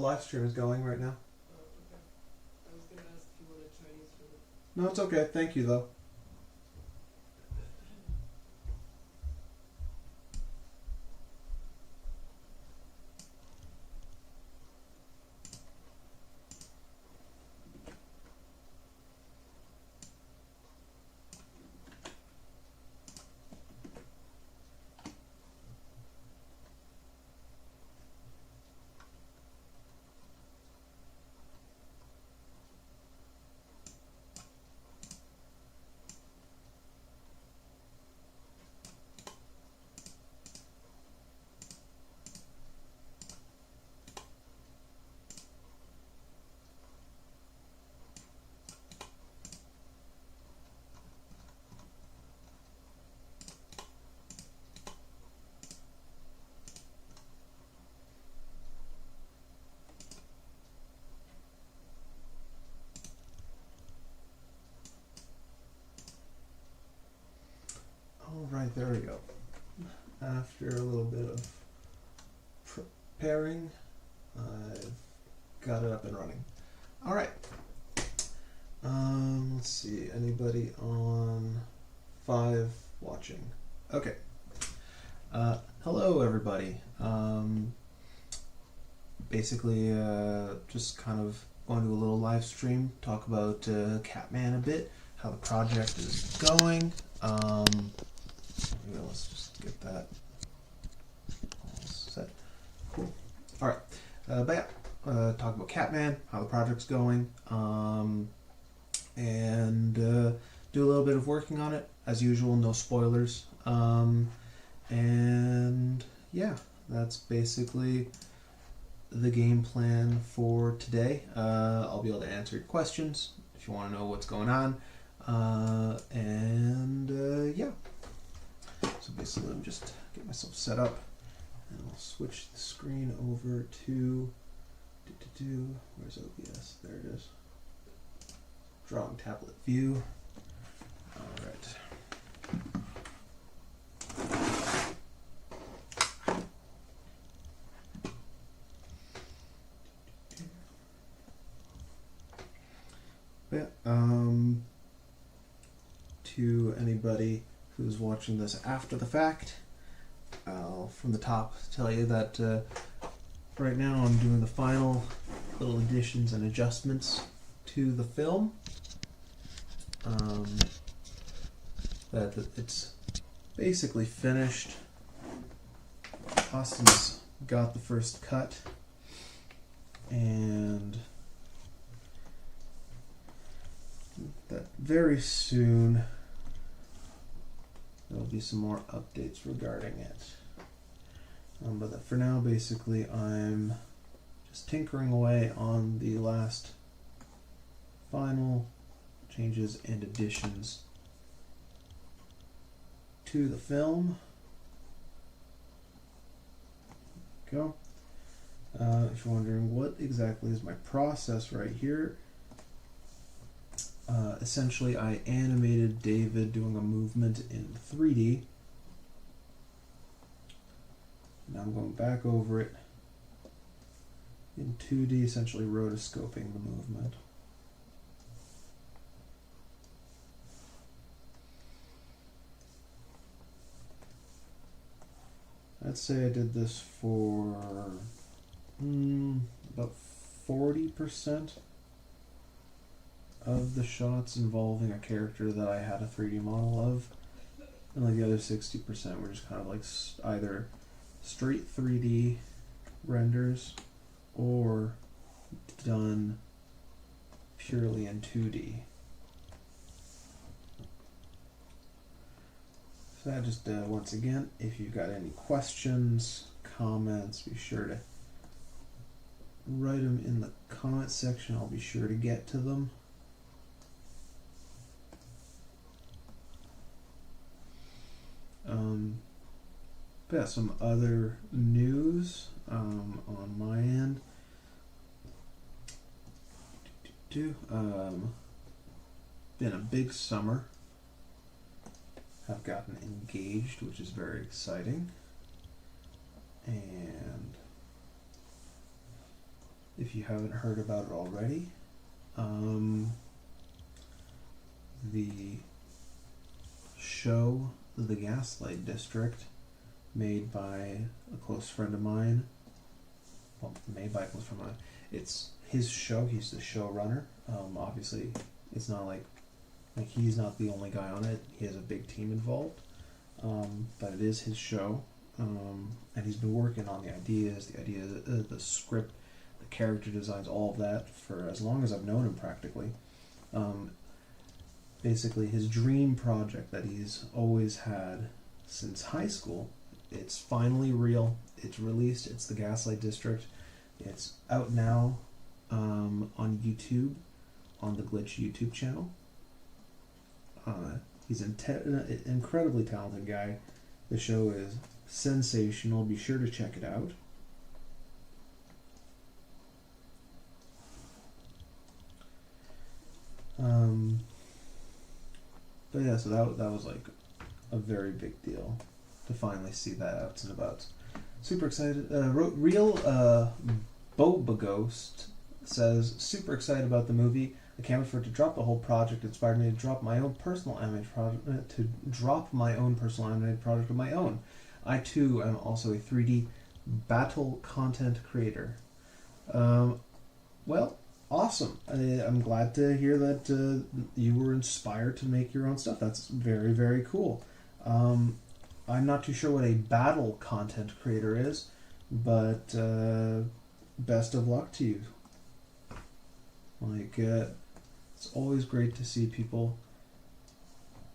live stream is going right now. Oh, okay. I was gonna ask if you wanted Chinese for the... No, it's okay. Thank you, though. Alright, there we go. After a little bit of preparing, I've got it up and running. Alright. Let's see. Anybody on 5 watching? Okay. Hello, everybody. Basically, just kind of going to do a little live stream, talk about Cat-Man a bit, how the project is going. Let's just get that all set. Cool. Alright. But yeah, talk about Cat-Man, how the project's going, and do a little bit of working on it. As usual, no spoilers. And yeah, that's basically the game plan for today. I'll be able to answer your questions if you want to know what's going on. Yeah. So basically, let me just get myself set up, and I'll switch the screen over to where's OBS? There it is. Drawing tablet view. All right. Yeah. To anybody who's watching this after the fact, I'll from the top tell you that right now I'm doing the final little additions and adjustments to the film. That it's basically finished. Austin's got the first cut, and that very soon there'll be some more updates regarding it. But for now, basically, I'm just tinkering away on the last final changes and additions to the film. There we go. If you're wondering what exactly is my process right here, essentially I animated David doing a movement in 3D. Now I'm going back over it in 2D, essentially rotoscoping the movement. I'd say I did this for about 40% of the shots involving a character that I had a 3D model of, and like the other 60% were just kind of like either straight 3D renders or done purely in 2D. So that just once again, if you've got any questions, comments, be sure to write them in the comment section. I'll be sure to get to them. But yeah, some other news on my end. Been a big summer. Have gotten engaged, which is very exciting. And if you haven't heard about it already. The show The Gaslight District, made by a close friend of mine. Well, made by a close friend of mine. It's his show. He's the showrunner. Obviously, it's not like he's not the only guy on it. He has a big team involved. But it is his show, and he's been working on the ideas, the script, the character designs, all of that for as long as I've known him, practically. Basically, his dream project that he's always had since high school, it's finally real. It's released. It's The Gaslight District. It's out now on YouTube, on the Glitch YouTube channel. He's an incredibly talented guy. The show is sensational. Be sure to check it out. But yeah, so that was like a very big deal to finally see that out and about. Super excited. Real Boba Ghost says, super excited about the movie. I can't wait for it to drop. The whole project inspired me to drop my own personal animated project. Of my own. I too am also a 3D battle content creator. Well, awesome. I'm glad to hear that you were inspired to make your own stuff. That's very, very cool. I'm not too sure what a battle content creator is, but best of luck to you. It's always great to see people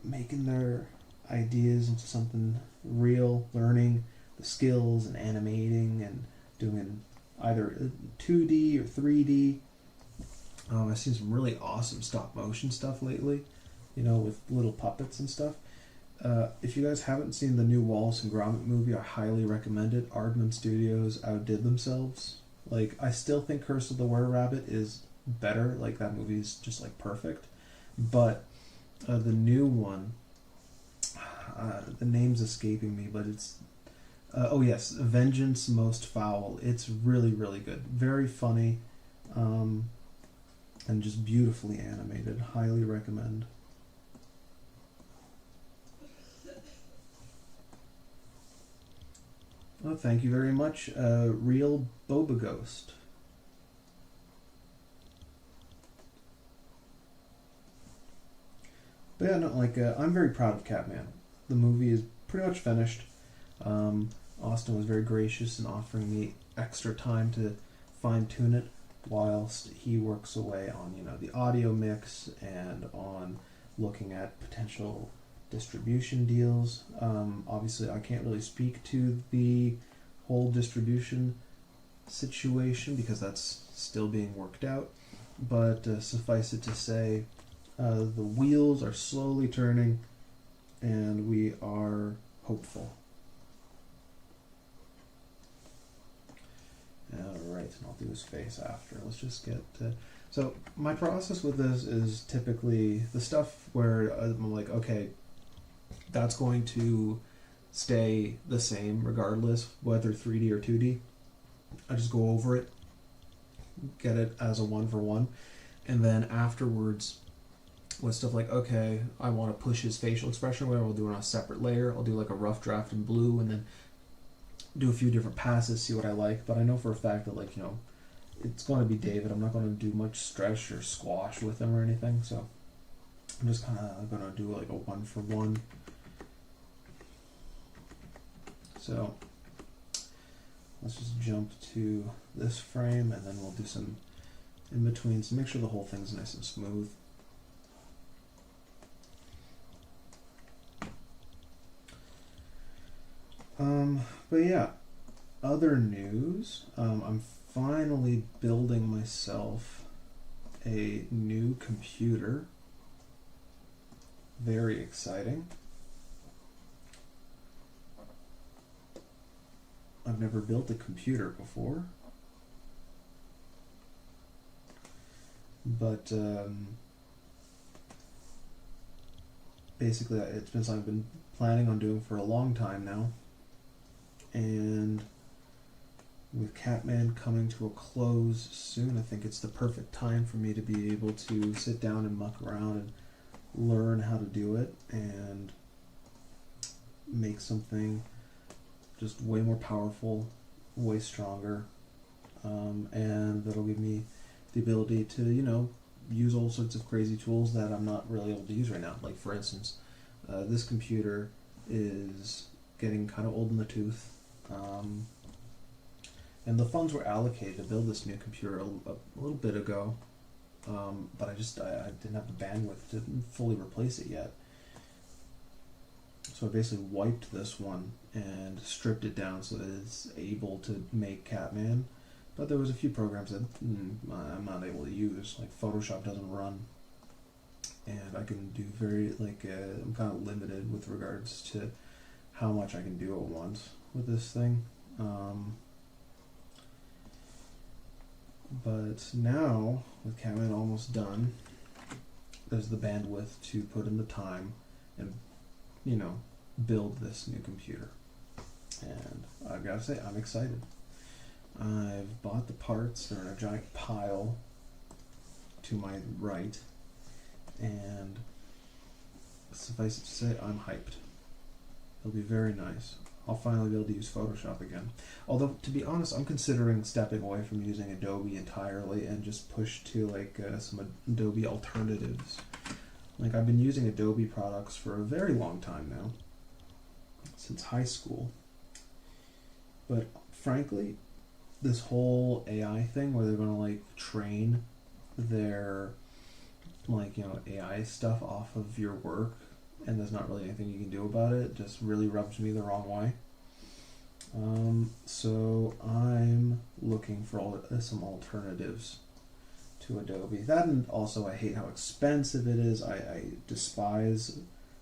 making their ideas into something real, learning the skills and animating and doing either 2D or 3D. I've seen some really awesome stop motion stuff lately, with little puppets and stuff. If you guys haven't seen the new Wallace and Gromit movie, I highly recommend it. Aardman Studios outdid themselves. I still think Curse of the Were-Rabbit is better. That movie is just perfect. But the new one, the name's escaping me, but it's oh yes, Vengeance Most Foul. It's really, really good. Very funny, and just beautifully animated. Highly recommend. Oh, thank you very much, Real Boba Ghost. But yeah, no, I'm very proud of Catman. The movie is pretty much finished. Austin was very gracious in offering me extra time to fine-tune it whilst he works away on, the audio mix and on looking at potential distribution deals. Obviously, I can't really speak to the whole distribution situation because that's still being worked out. But suffice it to say, the wheels are slowly turning, and we are hopeful. Alright, and I'll do his face after. Let's just get... So, my process with this is typically the stuff where I'm like, okay, that's going to stay the same regardless, whether 3D or 2D. I just go over it, get it as a 1-for-1, and then afterwards... with stuff like, okay, I want to push his facial expression, whatever, I'll do it on a separate layer. I'll do a rough draft in blue and then do a few different passes, see what I like. But I know for a fact that, it's going to be David. I'm not going to do much stretch or squash with him or anything. So I'm just kind of going to do a 1-for-1. So let's just jump to this frame and then we'll do some in between to make sure the whole thing's nice and smooth. But yeah, other news, I'm finally building myself a new computer. Very exciting. I've never built a computer before. But basically it's been something I've been planning on doing for a long time now. And with Cat-Man coming to a close soon, I think it's the perfect time for me to be able to sit down and muck around and learn how to do it and make something just way more powerful, way stronger, and that'll give me the ability to, use all sorts of crazy tools that I'm not really able to use right now. Like, for instance, this computer is getting kind of old in the tooth, and the funds were allocated to build this new computer a little bit ago, but I didn't have the bandwidth to fully replace it yet. So I basically wiped this one and stripped it down so that it's able to make Cat-Man. But there was a few programs that I'm not able to use, like Photoshop doesn't run, and I can do I'm kind of limited with regards to how much I can do at once with this thing. But now, with Cat-Man almost done, there's the bandwidth to put in the time and, build this new computer. And I've got to say, I'm excited. I've bought the parts. They're in a giant pile to my right. And suffice it to say, I'm hyped. It'll be very nice. I'll finally be able to use Photoshop again. Although, to be honest, I'm considering stepping away from using Adobe entirely and just push to some Adobe alternatives. Like, I've been using Adobe products for a very long time now, since high school. But frankly, this whole AI thing where they're going to train their AI stuff off of your work, and there's not really anything you can do about it, just really rubs me the wrong way. So I'm looking for some alternatives to Adobe. That, and also I hate how expensive it is. I despise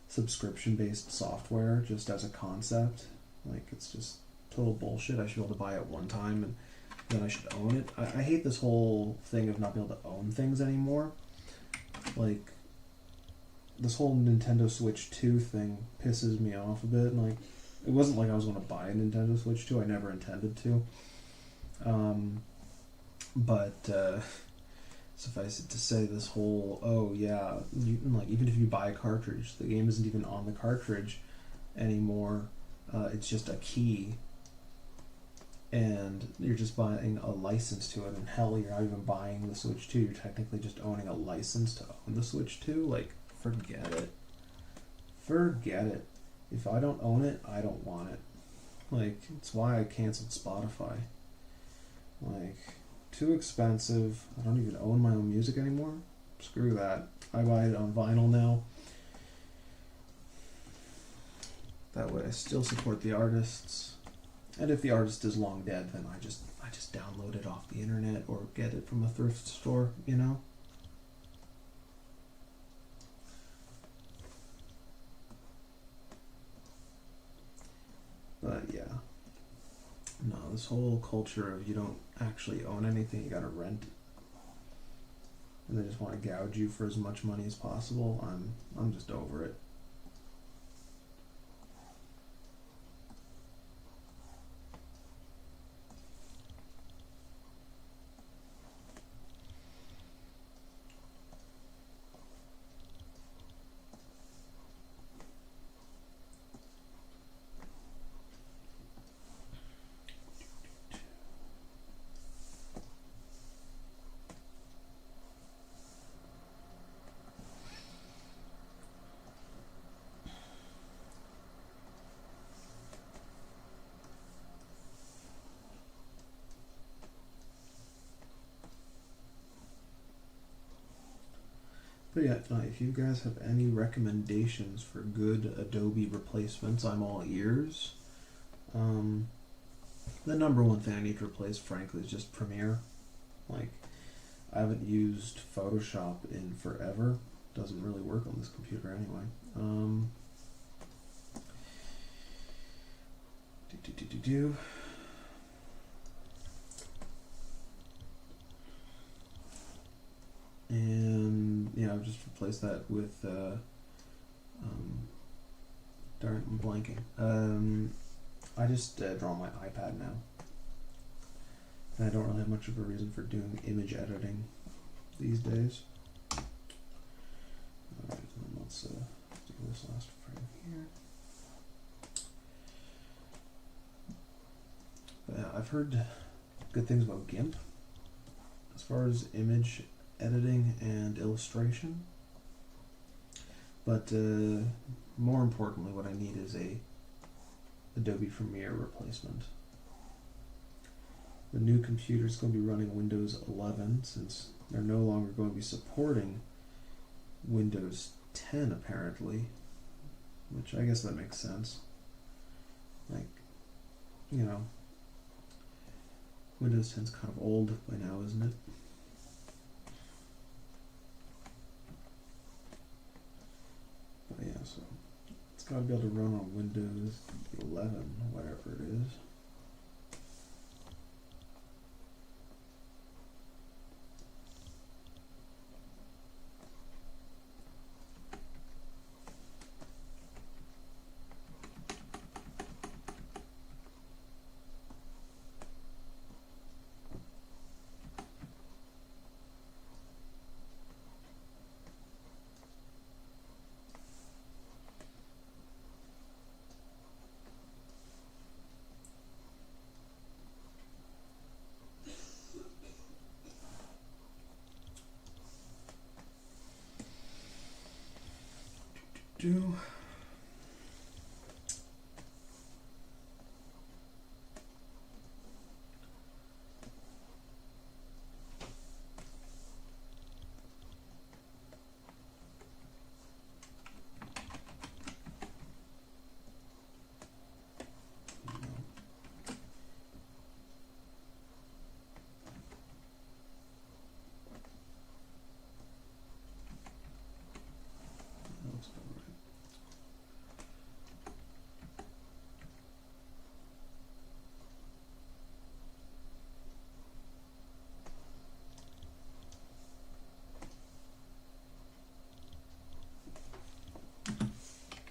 subscription-based software just as a concept. Like, it's just total bullshit. I should be able to buy it one time and then I should own it. I hate this whole thing of not being able to own things anymore. Like, this whole Nintendo Switch 2 thing pisses me off a bit. And it wasn't like I was going to buy a Nintendo Switch 2. I never intended to. But suffice it to say, this whole, even if you buy a cartridge, the game isn't even on the cartridge anymore. It's just a key, and you're just buying a license to it. And hell, you're not even buying the Switch 2. You're technically just owning a license to own the Switch 2. Forget it. Forget it. If I don't own it, I don't want it. It's why I canceled Spotify. Too expensive. I don't even own my own music anymore. Screw that. I buy it on vinyl now. That way I still support the artists. And if the artist is long dead, then I just download it off the internet or get it from a thrift store, But yeah. No, this whole culture of you don't actually own anything, you gotta rent. And they just want to gouge you for as much money as possible. I'm just over it. But yeah, if you guys have any recommendations for good Adobe replacements, I'm all ears. The number one thing I need to replace, frankly, is just Premiere. I haven't used Photoshop in forever. Doesn't really work on this computer anyway. And I've just replaced that with darn, I'm blanking. I just draw on my iPad now. And I don't really have much of a reason for doing image editing these days. Alright, then let's do this last frame here. But yeah, I've heard good things about GIMP as far as image editing and illustration. But more importantly, what I need is a Adobe Premiere replacement. The new computer is going to be running Windows 11 since they're no longer going to be supporting Windows 10 apparently, which I guess that makes sense. Like, you know, Windows 10's kind of old by now, isn't it? But yeah, so it's got to be able to run on Windows 11, whatever it is. Do that looks about right.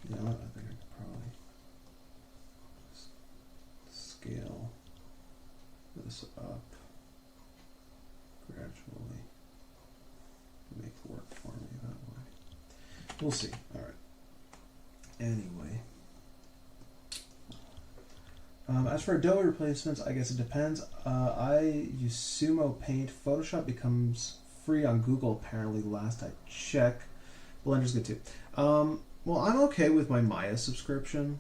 Yeah, I think I could probably scale this up gradually to make it work for me that way. We'll see. Alright. Anyway. As for Adobe replacements, I guess it depends. I use Sumo Paint. Photoshop becomes free on Google apparently last I checked. Blender's good too. Well, I'm okay with my Maya subscription.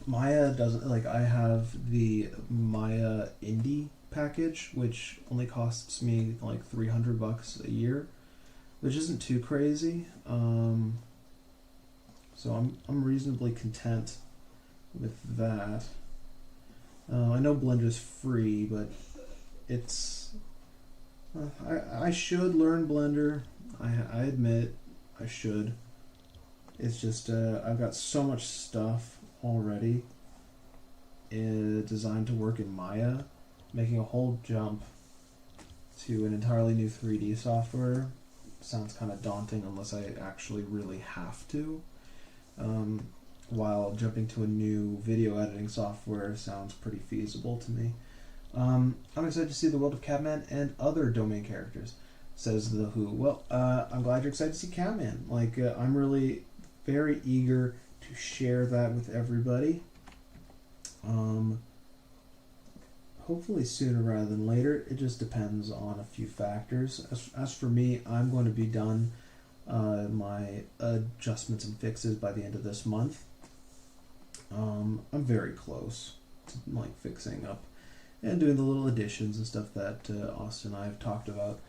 Maya doesn't, like, I have the Maya Indie package, which only costs me like $300 a year, which isn't too crazy. So I'm reasonably content with that. I know Blender's free, but it's I should learn Blender. I admit I should. It's just I've got so much stuff already designed to work in Maya. Making a whole jump to an entirely new 3D software sounds kind of daunting unless I actually really have to. While jumping to a new video editing software sounds pretty feasible to me. I'm excited to see the world of Cat-Man and other domain characters, says The Who. Well, I'm glad you're excited to see Cat-Man. Like, I'm really very eager to share that with everybody. Hopefully sooner rather than later. It just depends on a few factors. As for me, I'm going to be done my adjustments and fixes by the end of this month. I'm very close to like fixing up and doing the little additions and stuff that Austin and I have talked about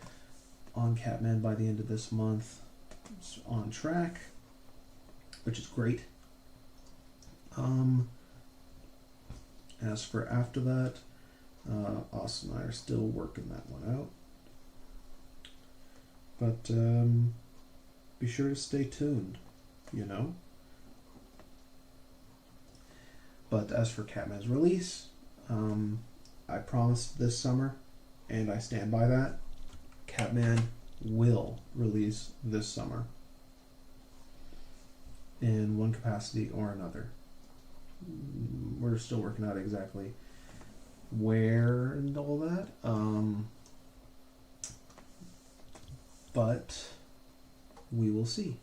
on Cat-Man by the end of this month. It's on track, which is great. As for after that, Austin and I are still working that one out. But be sure to stay tuned, you know? But as for Cat-Man's release, I promised this summer, and I stand by that. Cat-Man will release this summer in one capacity or another. We're still working out exactly where and all that. But we will see.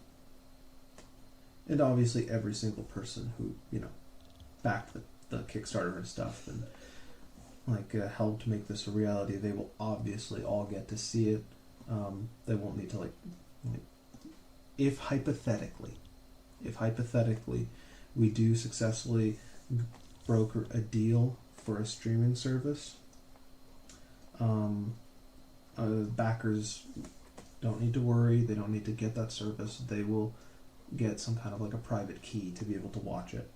And obviously every single person who, backed the Kickstarter and stuff and helped make this a reality, they will obviously all get to see it. They won't need to if hypothetically we do successfully broker a deal for a streaming service, backers don't need to worry. They don't need to get that service. They will get some kind of a private key to be able to watch it.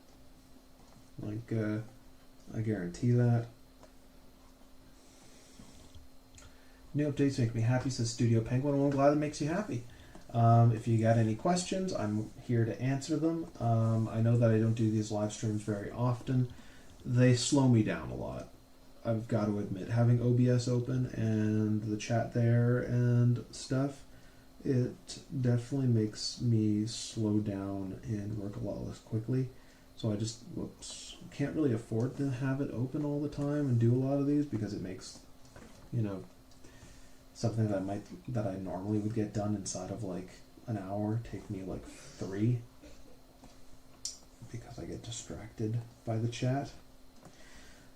I guarantee that. New updates make me happy, says Studio Penguin. Well, I'm glad it makes you happy. If you got any questions, I'm here to answer them. I know that I don't do these live streams very often. They slow me down a lot. I've got to admit, having OBS open and the chat there and stuff, it definitely makes me slow down and work a lot less quickly. So I just can't really afford to have it open all the time and do a lot of these, because it makes, something that I normally would get done inside of an hour take me 3, because I get distracted by the chat.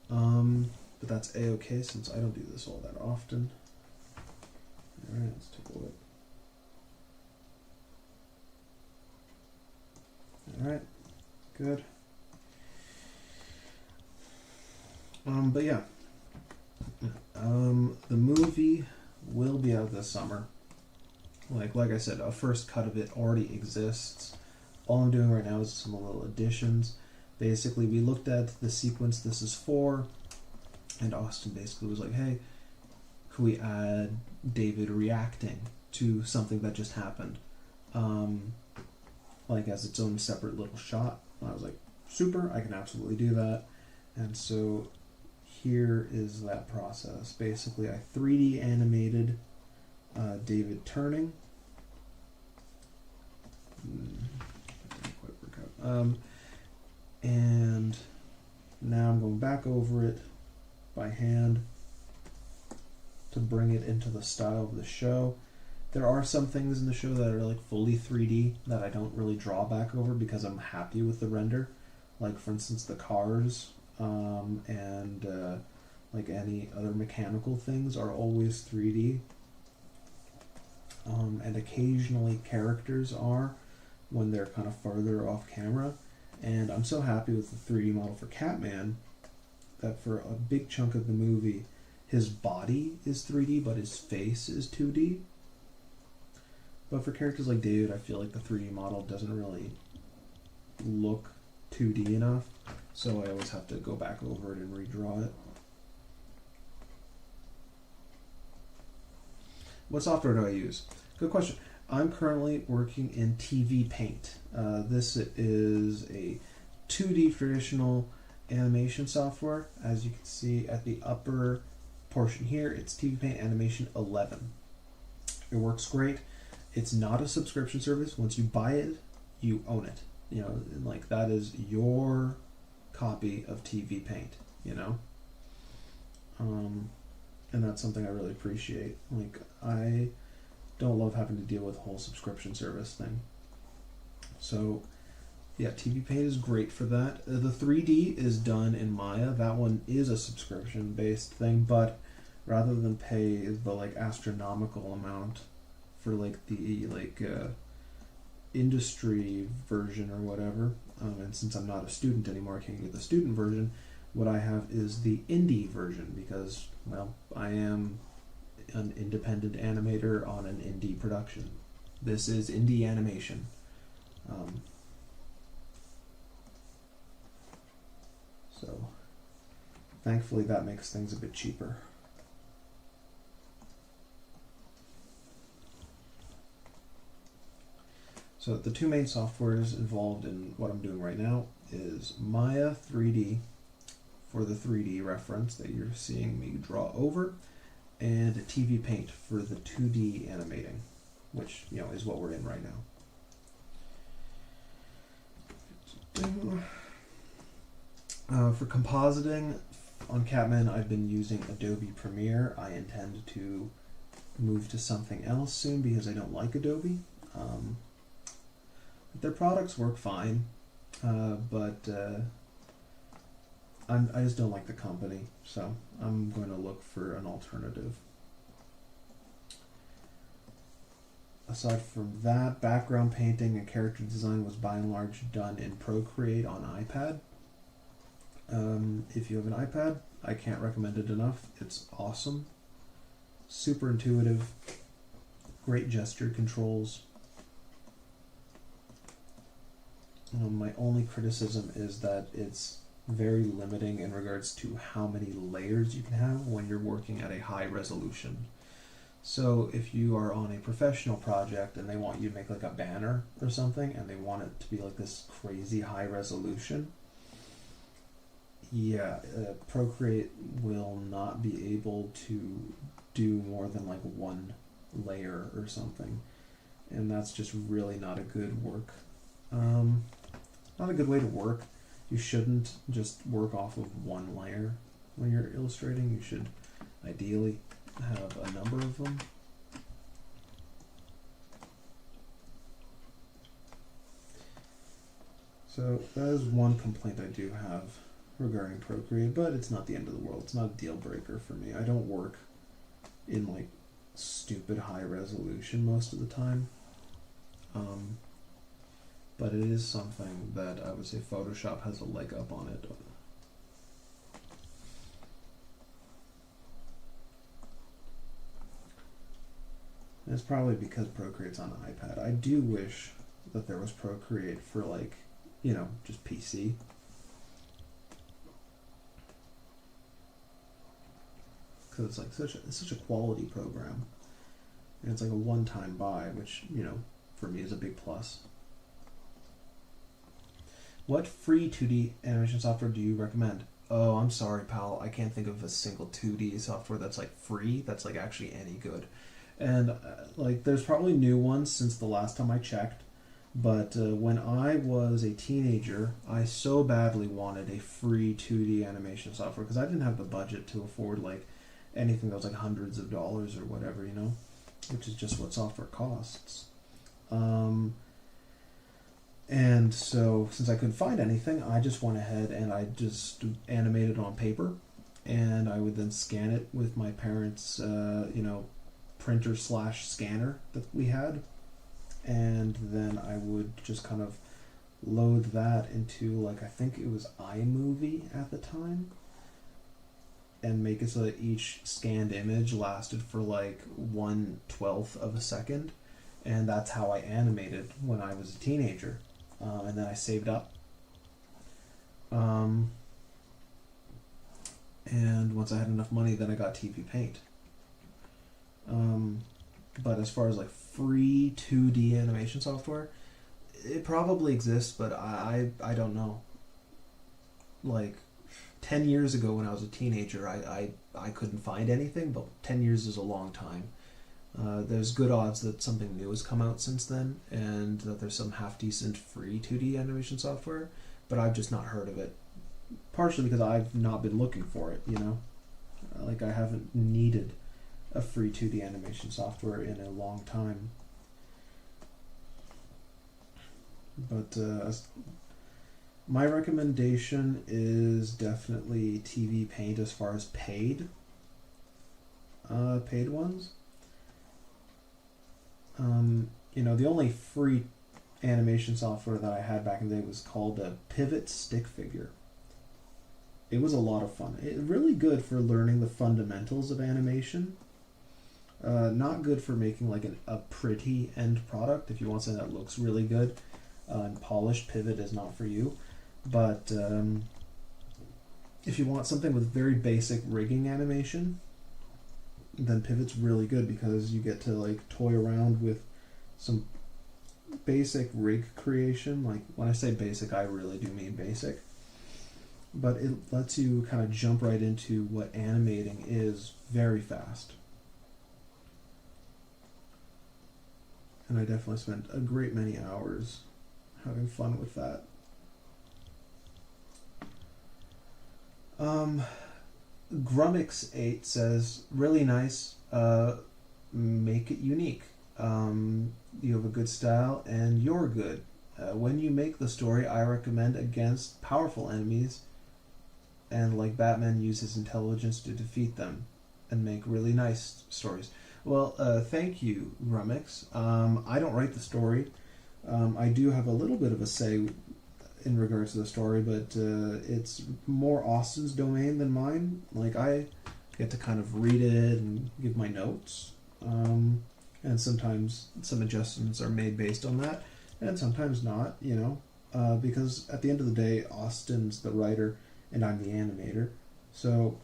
But that's a-okay since I don't do this all that often. Alright, let's take a look. Alright, good. But yeah. The movie will be out this summer. Like I said, a first cut of it already exists. All I'm doing right now is some little additions. Basically, we looked at the sequence this is for, and Austin basically was like, hey, could we add David reacting to something that just happened? As its own separate little shot. And I was like, super, I can absolutely do that. And so here is that process. Basically, I 3D animated David turning. That didn't quite work out. And now I'm going back over it by hand to bring it into the style of the show. There are some things in the show that are fully 3D that I don't really draw back over because I'm happy with the render. For instance, the cars and any other mechanical things are always 3D. And occasionally characters are when they're kind of farther off camera. And I'm so happy with the 3D model for Cat-Man that for a big chunk of the movie, his body is 3D, but his face is 2D. But for characters like David, I feel like the 3D model doesn't really look 2D enough, so I always have to go back over it and redraw it. What software do I use? Good question. I'm currently working in TV Paint. This is a 2D traditional animation software. As you can see at the upper portion here, it's TV Paint Animation 11. It works great. It's not a subscription service. Once you buy it, you own it. That is your copy of TV Paint, And that's something I really appreciate. I don't love having to deal with the whole subscription service thing. So, yeah, TV Paint is great for that. The 3D is done in Maya. That one is a subscription-based thing, but rather than pay the astronomical amount for the industry version or whatever, and since I'm not a student anymore, I can't get the student version. What I have is the indie version because, I am an independent animator on an indie production. This is indie animation. So, thankfully that makes things a bit cheaper. So the two main softwares involved in what I'm doing right now is Maya 3D for the 3D reference that you're seeing me draw over, and TV Paint for the 2D animating, which is what we're in right now. For compositing, on Catman, I've been using Adobe Premiere. I intend to move to something else soon because I don't like Adobe. Their products work fine, but I just don't like the company, so I'm going to look for an alternative. Aside from that, background painting and character design was by and large done in Procreate on iPad. If you have an iPad, I can't recommend it enough. It's awesome. Super intuitive. Great gesture controls. My only criticism is that it's very limiting in regards to how many layers you can have when you're working at a high resolution. So if you are on a professional project and they want you to make like a banner or something and they want it to be like this crazy high resolution, yeah, Procreate will not be able to do more than like one layer or something, and that's just really not a good work. Not a good way to work. You shouldn't just work off of one layer when you're illustrating. You should ideally have a number of them. So that is one complaint I do have regarding Procreate, but it's not the end of the world. It's not a deal breaker for me. I don't work in like stupid high resolution most of the time. But it is something that I would say Photoshop has a leg up on it. And it's probably because Procreate's on iPad. I do wish that there was Procreate for like, you know, just PC. Because it's like such a quality program. And it's like a one-time buy, which, you know, for me is a big plus. What free 2D animation software do you recommend? Oh, I'm sorry, pal. I can't think of a single 2D software that's like free, that's like actually any good. And like, there's probably new ones since the last time I checked. But when I was a teenager, I so badly wanted a free 2D animation software because I didn't have the budget to afford like anything that was like hundreds of dollars or whatever, you know, which is just what software costs. And so, since I couldn't find anything, I just went ahead and I just animated on paper, and I would then scan it with my parents' printer / scanner that we had, and then I would just kind of load that into, like, I think it was iMovie at the time, and make it so that each scanned image lasted for like 1/12 of a second, and that's how I animated when I was a teenager. And then I saved up. And once I had enough money, then I got TV Paint. But as far as like free 2D animation software, it probably exists, but I don't know. Like 10 years ago when I was a teenager, I couldn't find anything, but 10 years is a long time. There's good odds that something new has come out since then, and that there's some half-decent free 2D animation software, but I've just not heard of it. Partially because I've not been looking for it, you know? Like, I haven't needed a free 2D animation software in a long time. But my recommendation is definitely TV Paint as far as paid ones. The only free animation software that I had back in the day was called a Pivot Stick Figure. It was a lot of fun. Really good for learning the fundamentals of animation. Not good for making like a pretty end product. If you want something that looks really good and polished, Pivot is not for you. But if you want something with very basic rigging animation, then Pivot's really good because you get to like toy around with some basic rig creation. Like, when I say basic, I really do mean basic. But it lets you kind of jump right into what animating is very fast. And I definitely spent a great many hours having fun with that. Grummix8 says, really nice, make it unique. You have a good style and you're good. When you make the story, I recommend against powerful enemies and like Batman use his intelligence to defeat them and make really nice stories. Well, thank you, Grummix. I don't write the story. I do have a little bit of a say in regards to the story, but it's more Austin's domain than mine. Like, I get to kind of read it and give my notes, and sometimes some adjustments are made based on that, and sometimes not, you know, because at the end of the day, Austin's the writer and I'm the animator, so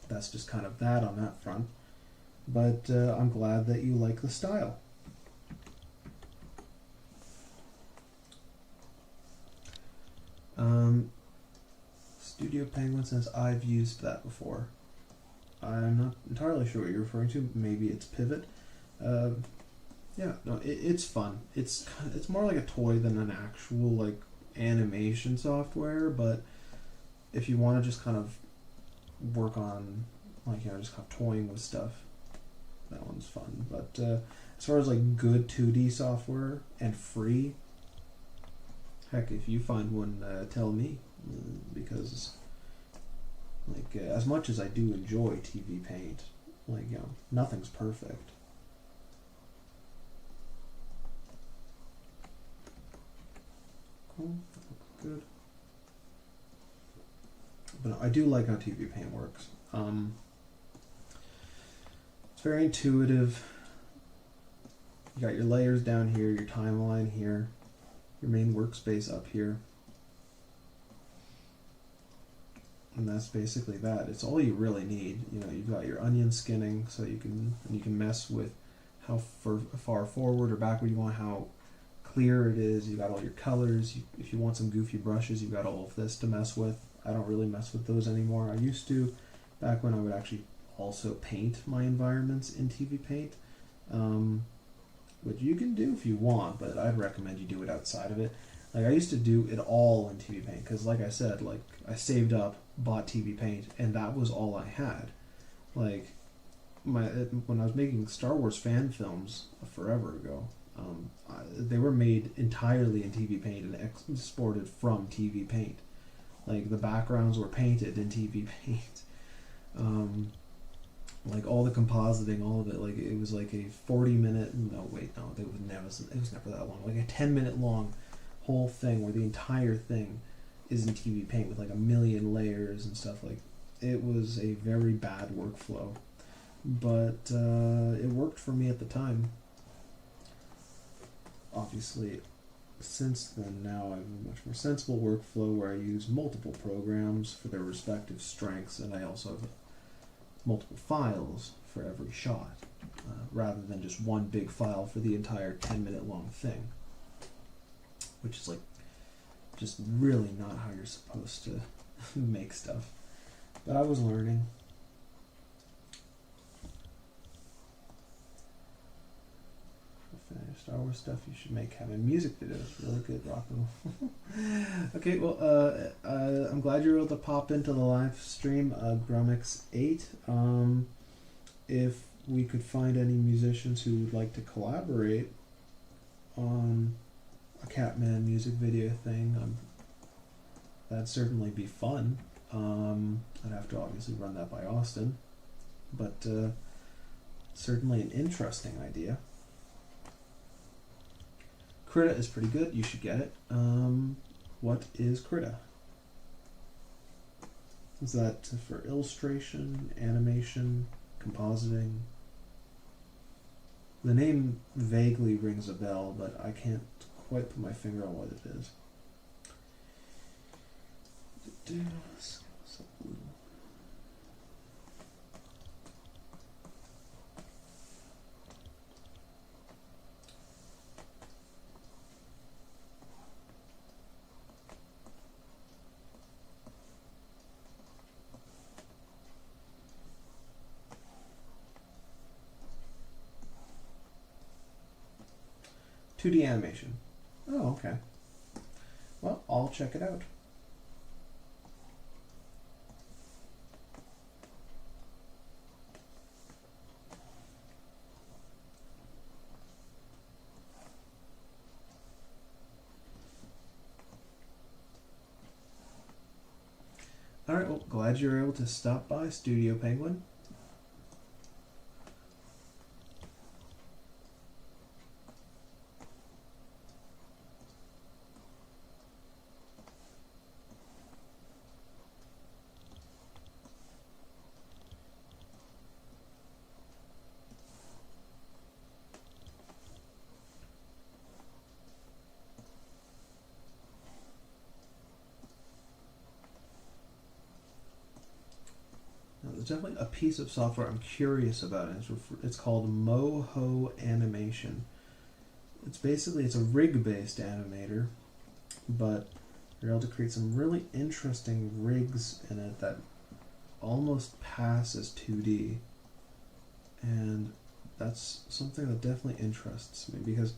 that's just kind of that on that front. But I'm glad that you like the style. Studio Penguin says, I've used that before. I'm not entirely sure what you're referring to. Maybe it's Pivot. Yeah, no, it's fun. It's more like a toy than an actual like animation software. But if you want to just kind of work on like, you know, just kind of toying with stuff, that one's fun. But as far as like good 2D software and free, heck, if you find one, tell me, because like as much as I do enjoy TV Paint, like, you know, nothing's perfect. Cool, that looks good. But no, I do like how TV Paint works. It's very intuitive. You got your layers down here, your timeline here, your main workspace up here. And that's basically that. It's all you really need. You know, you've got your onion skinning, so you can mess with how far forward or backward you want, how clear it is. You got all your colors. If you want some goofy brushes, you've got all of this to mess with. I don't really mess with those anymore. I used to, back when I would actually also paint my environments in TV Paint, which you can do if you want, but I'd recommend you do it outside of it. Like, I used to do it all in TV Paint because, like I said, like, I saved up, bought TV Paint, and that was all I had. Like, when I was making Star Wars fan films forever ago, they were made entirely in TV Paint and exported from TV Paint. Like, the backgrounds were painted in TV Paint. Like, all the compositing, all of it, like, it was like a 40-minute, no, wait, no, it was never that long, like a 10-minute long whole thing where the entire thing is in TV Paint with like a million layers and stuff. Like, it was a very bad workflow, but it worked for me at the time. Obviously, since then, now I have a much more sensible workflow where I use multiple programs for their respective strengths, and I also have multiple files for every shot, rather than just one big file for the entire 10-minute long thing, which is like just really not how you're supposed to make stuff. But I was learning. Star Wars stuff you should make. Having music videos really good, rock and roll. Okay, well, I'm glad you were able to pop into the live stream, Grummix8. If we could find any musicians who would like to collaborate on a Catman music video thing, that'd certainly be fun. I'd have to obviously run that by Austin, but certainly an interesting idea. Krita is pretty good. You should get it. What is Krita? Is that for illustration, animation, compositing? The name vaguely rings a bell, but I can't quite put my finger on what it is. 2D animation. Oh, okay. Well, I'll check it out. Alright, well, glad you were able to stop by, Studio Penguin. Now, there's definitely a piece of software I'm curious about. It's called Moho Animation. It's a rig-based animator, but you're able to create some really interesting rigs in it that almost pass as 2D. And that's something that definitely interests me, because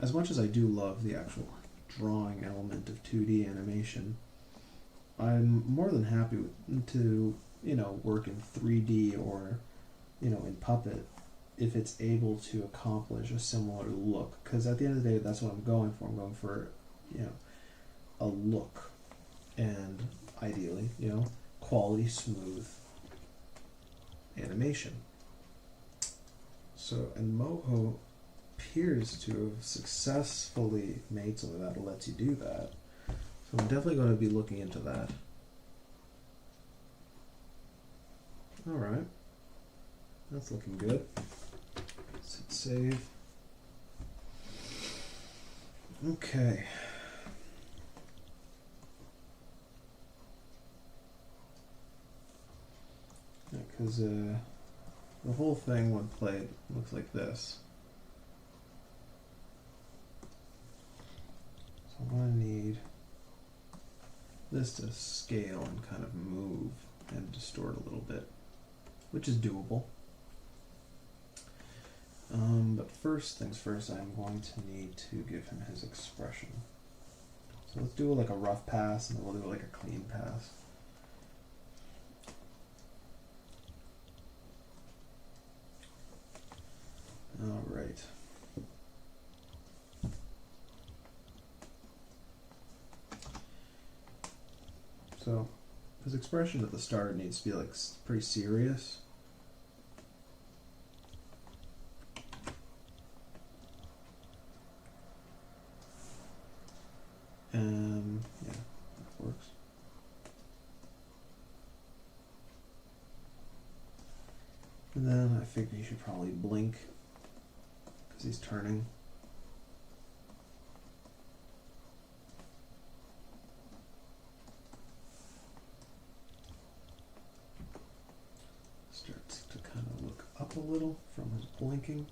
as much as I do love the actual drawing element of 2D animation, I'm more than happy to work in 3D or in Puppet if it's able to accomplish a similar look. Because at the end of the day, that's what I'm going for. I'm going for a look, and ideally quality, smooth animation. So, and Moho appears to have successfully made something that lets you do that. So I'm definitely going to be looking into that. Alright. That's looking good. Let's hit save. Okay. Because the whole thing when played looks like this. So I'm going to need this to scale and kind of move and distort a little bit, which is doable. But first things first, I'm going to need to give him his expression. So let's do like a rough pass, and then we'll do like a clean pass. Alright. So his expression at the start needs to be like pretty serious. Yeah, that works. And then I figure you should probably blink because he's turning. Starts to kind of look up a little from his blinking.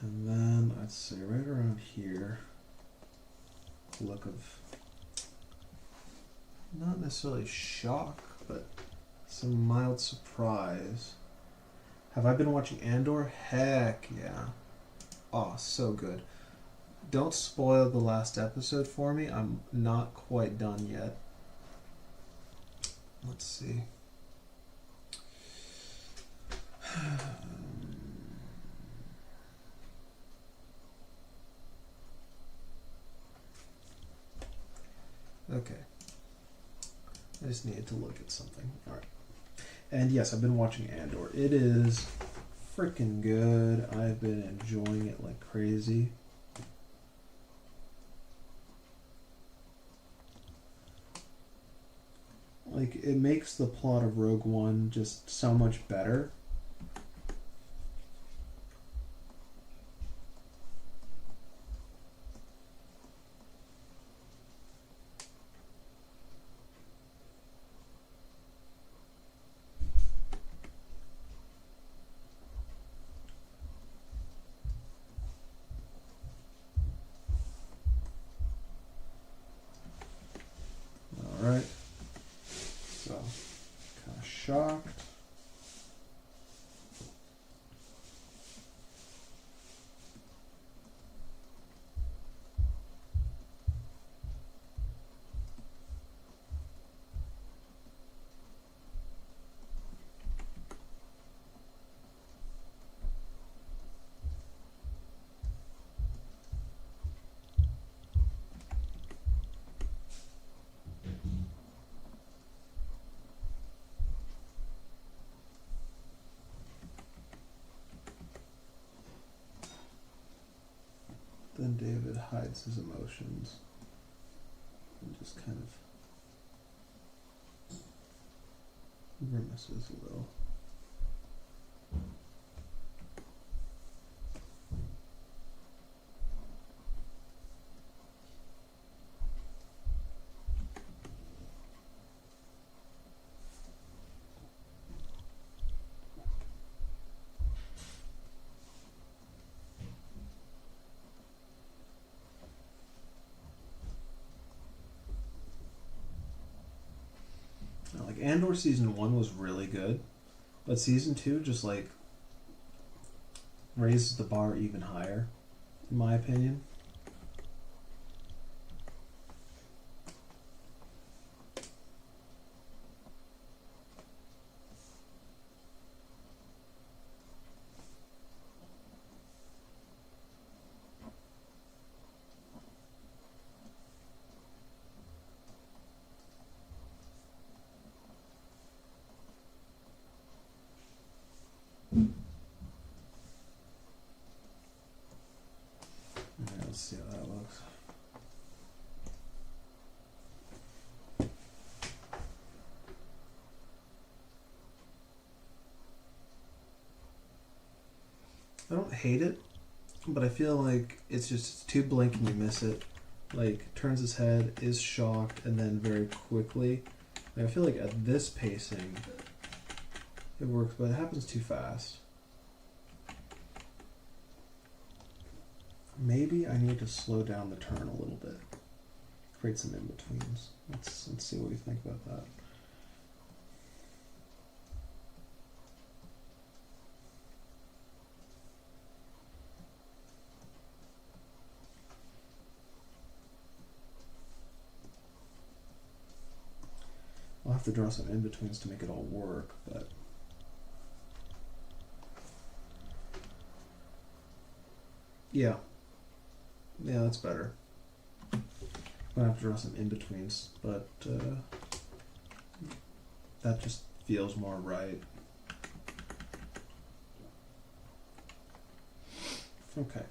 And then I'd say right around here, look of not necessarily shock, but some mild surprise. Have I been watching Andor? Heck yeah. Oh, so good. Don't spoil the last episode for me. I'm not quite done yet. Let's see. Okay. I just needed to look at something. Alright. And yes, I've been watching Andor. It is freaking good. I've been enjoying it like crazy. Like, it makes the plot of Rogue One just so much better. Alright. So, kind of shocked. when David hides his emotions and just kind of grimaces a little. Like Andor season 1 was really good, but season 2 just like raises the bar even higher, in my opinion. Alright, let's see how that looks. I don't hate it, but I feel like it's too blink and you miss it. Like, turns his head, is shocked, and then very quickly. Like, I feel like at this pacing, it works, but it happens too fast. Maybe I need to slow down the turn a little bit. Create some in-betweens. Let's see what you think about that. I'll have to draw some in-betweens to make it all work, but... Yeah. Yeah, that's better. I'm gonna have to draw some in-betweens, but that just feels more right. Okay.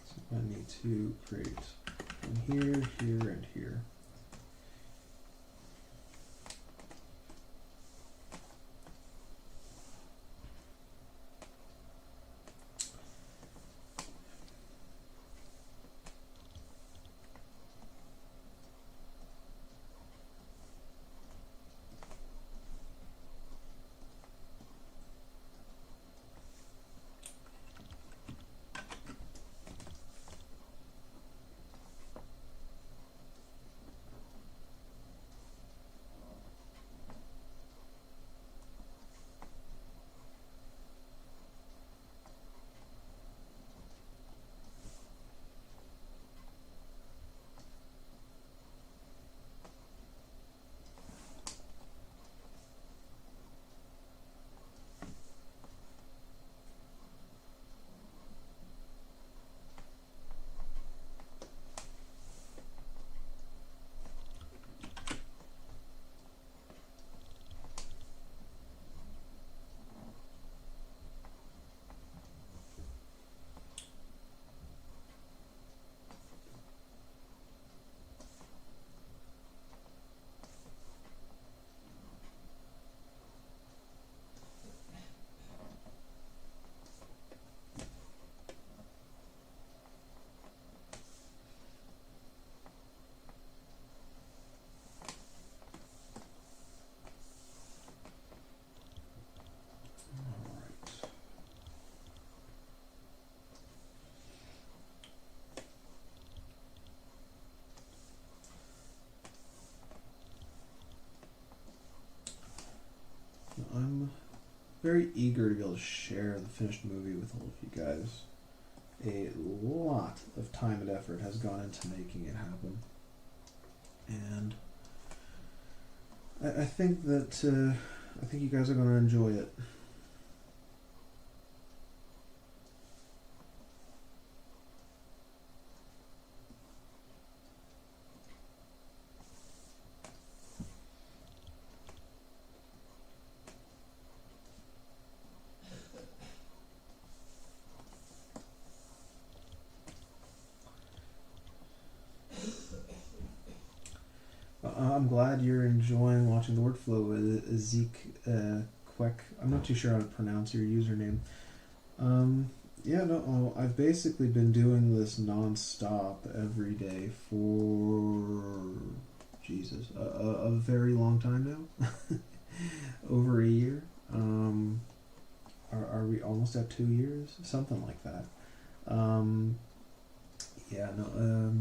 So I need to create one here, here, and here. I'm very eager to be able to share the finished movie with all of you guys. A lot of time and effort has gone into making it happen. And I think that I think you guys are going to enjoy it. glad you're enjoying watching the workflow. Zeke Queck. I'm not too sure how to pronounce your username. Yeah, no, I've basically been doing this non-stop every day for Jesus, a very long time now. Over a year. Are we almost at 2 years? Something like that. Yeah, no,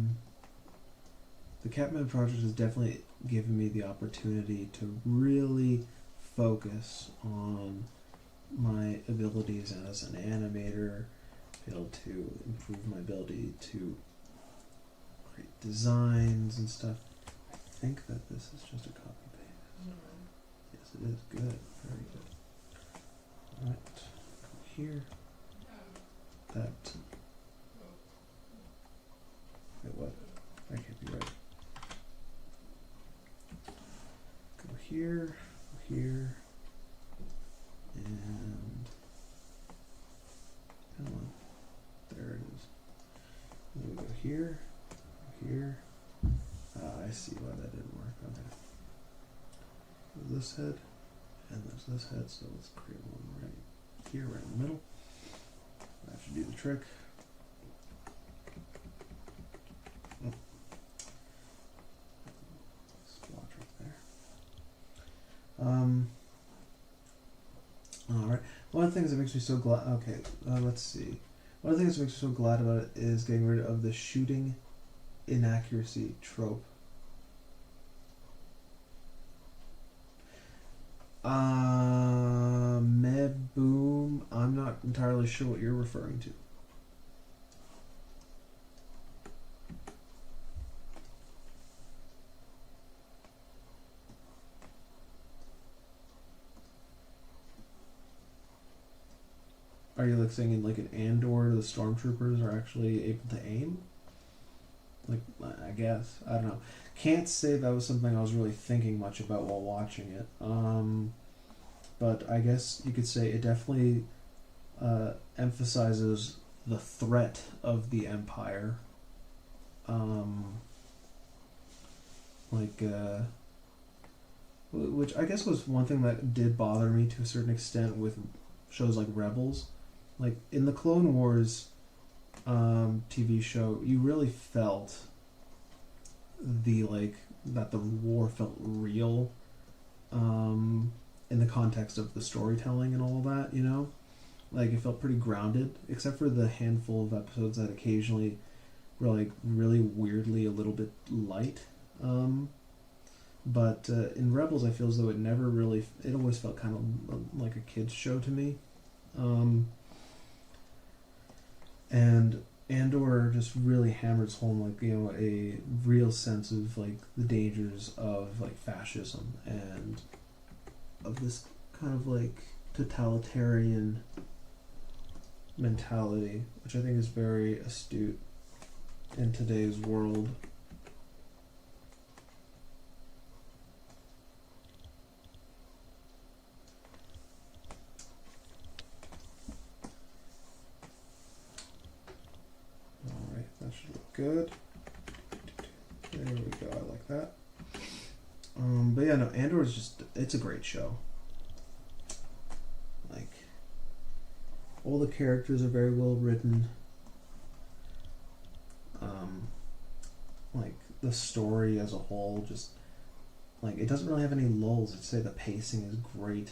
the Cat-Man project has definitely given me the opportunity to really focus on my abilities as an animator, be able to improve my ability to create designs and stuff. I think that this is just a copy paste. No. Yes, it is. Good. Very good. Alright. Here. That. Wait, what? That can't be right. Go here. Go here. And come on, there it is. Then we go here, here. I see why that didn't work. Okay. There's this head, and there's this head. So let's create one right here, right in the middle. That should do the trick. Oh. Splotch right there. Alright. One of the things that makes me so glad. Okay, let's see. One of the things that makes me so glad about it is getting rid of the shooting inaccuracy trope. Med Boom. I'm not entirely sure what you're referring to. Are you like saying in like an Andor the stormtroopers are actually able to aim? Like, I guess. I don't know. Can't say that was something I was really thinking much about while watching it. But I guess you could say it definitely emphasizes the threat of the Empire. Which I guess was one thing that did bother me to a certain extent with shows like Rebels. Like in the Clone Wars TV show, you really felt that the war felt real in the context of the storytelling and all that, you know? Like it felt pretty grounded, except for the handful of episodes that occasionally were like really weirdly a little bit light. But in Rebels I feel as though it never really, it always felt kind of like a kid's show to me. And Andor just really hammers home, like, you know, a real sense of like the dangers of like fascism and of this kind of like totalitarian mentality, which I think is very astute in today's world. Good. There we go. I like that. But yeah, no, Andor is just, it's a great show. Like, all the characters are very well written. Like, the story as a whole just, like, it doesn't really have any lulls. I'd say the pacing is great.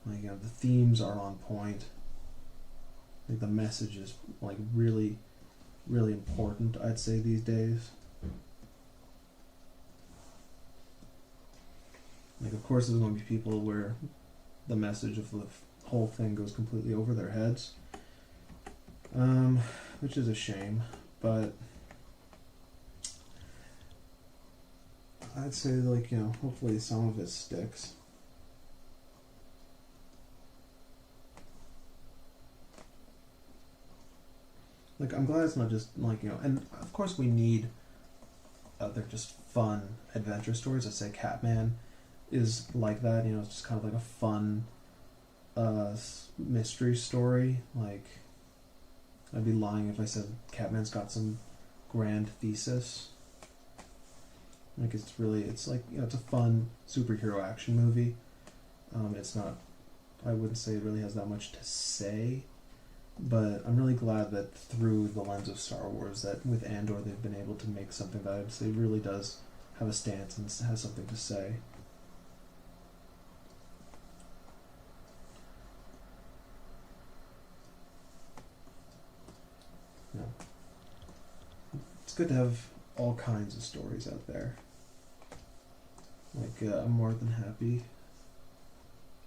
Like, you know, the themes are on point. Like, the message is, like, really important, I'd say, these days. Like, of course there's going to be people where the message of the whole thing goes completely over their heads, which is a shame, but I'd say, like, you know, hopefully some of it sticks. Like, I'm glad it's not just, like, you know, and of course we need other just fun adventure stories. I'd say Cat-Man is like that, you know, it's just kind of like a fun mystery story. Like, I'd be lying if I said Cat-Man's got some grand thesis. Like it's like it's a fun superhero action movie. It's not. I wouldn't say it really has that much to say, but I'm really glad that through the lens of Star Wars, that with Andor they've been able to make something that I'd say really does have a stance and has something to say. Yeah. It's good to have all kinds of stories out there. Like I'm more than happy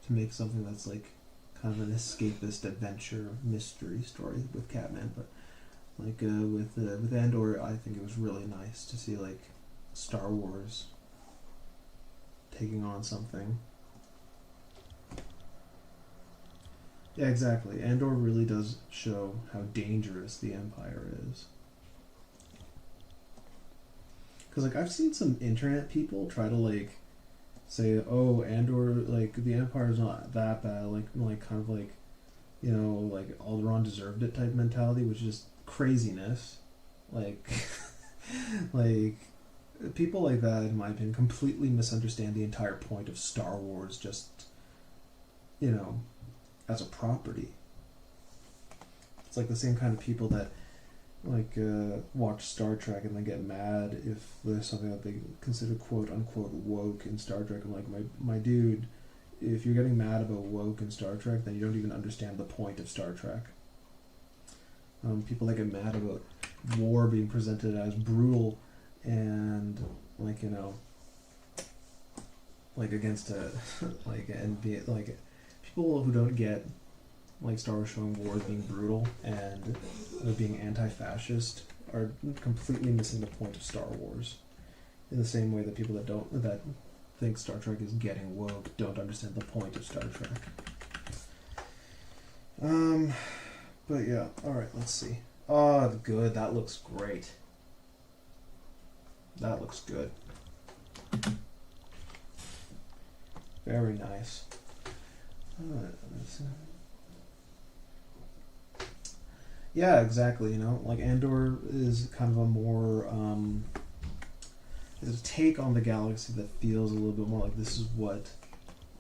to make something that's like kind of an escapist adventure mystery story with Catman, but like with Andor, I think it was really nice to see like Star Wars taking on something. Yeah, exactly. Andor really does show how dangerous the Empire is. Because like I've seen some internet people try to like say, oh, Andor, like the Empire's not that bad, like kind of like, you know, like Alderaan deserved it type mentality, which is just craziness. Like, like people like that, in my opinion, completely misunderstand the entire point of Star Wars. Just, you know, as a property. It's like the same kind of people that like watch Star Trek and then get mad if there's something that they consider quote unquote woke in Star Trek. I'm like, my dude, if you're getting mad about woke in Star Trek, then you don't even understand the point of Star Trek. People that get mad about war being presented as brutal and like, you know, like against a like and be like people who don't get like Star Wars showing war being brutal and being anti-fascist are completely missing the point of Star Wars. In the same way that people that think Star Trek is getting woke don't understand the point of Star Trek. But yeah, all right. Let's see. Oh, good. That looks great. That looks good. Very nice. Yeah, exactly. You know, like Andor is kind of a more is a take on the galaxy that feels a little bit more like this is what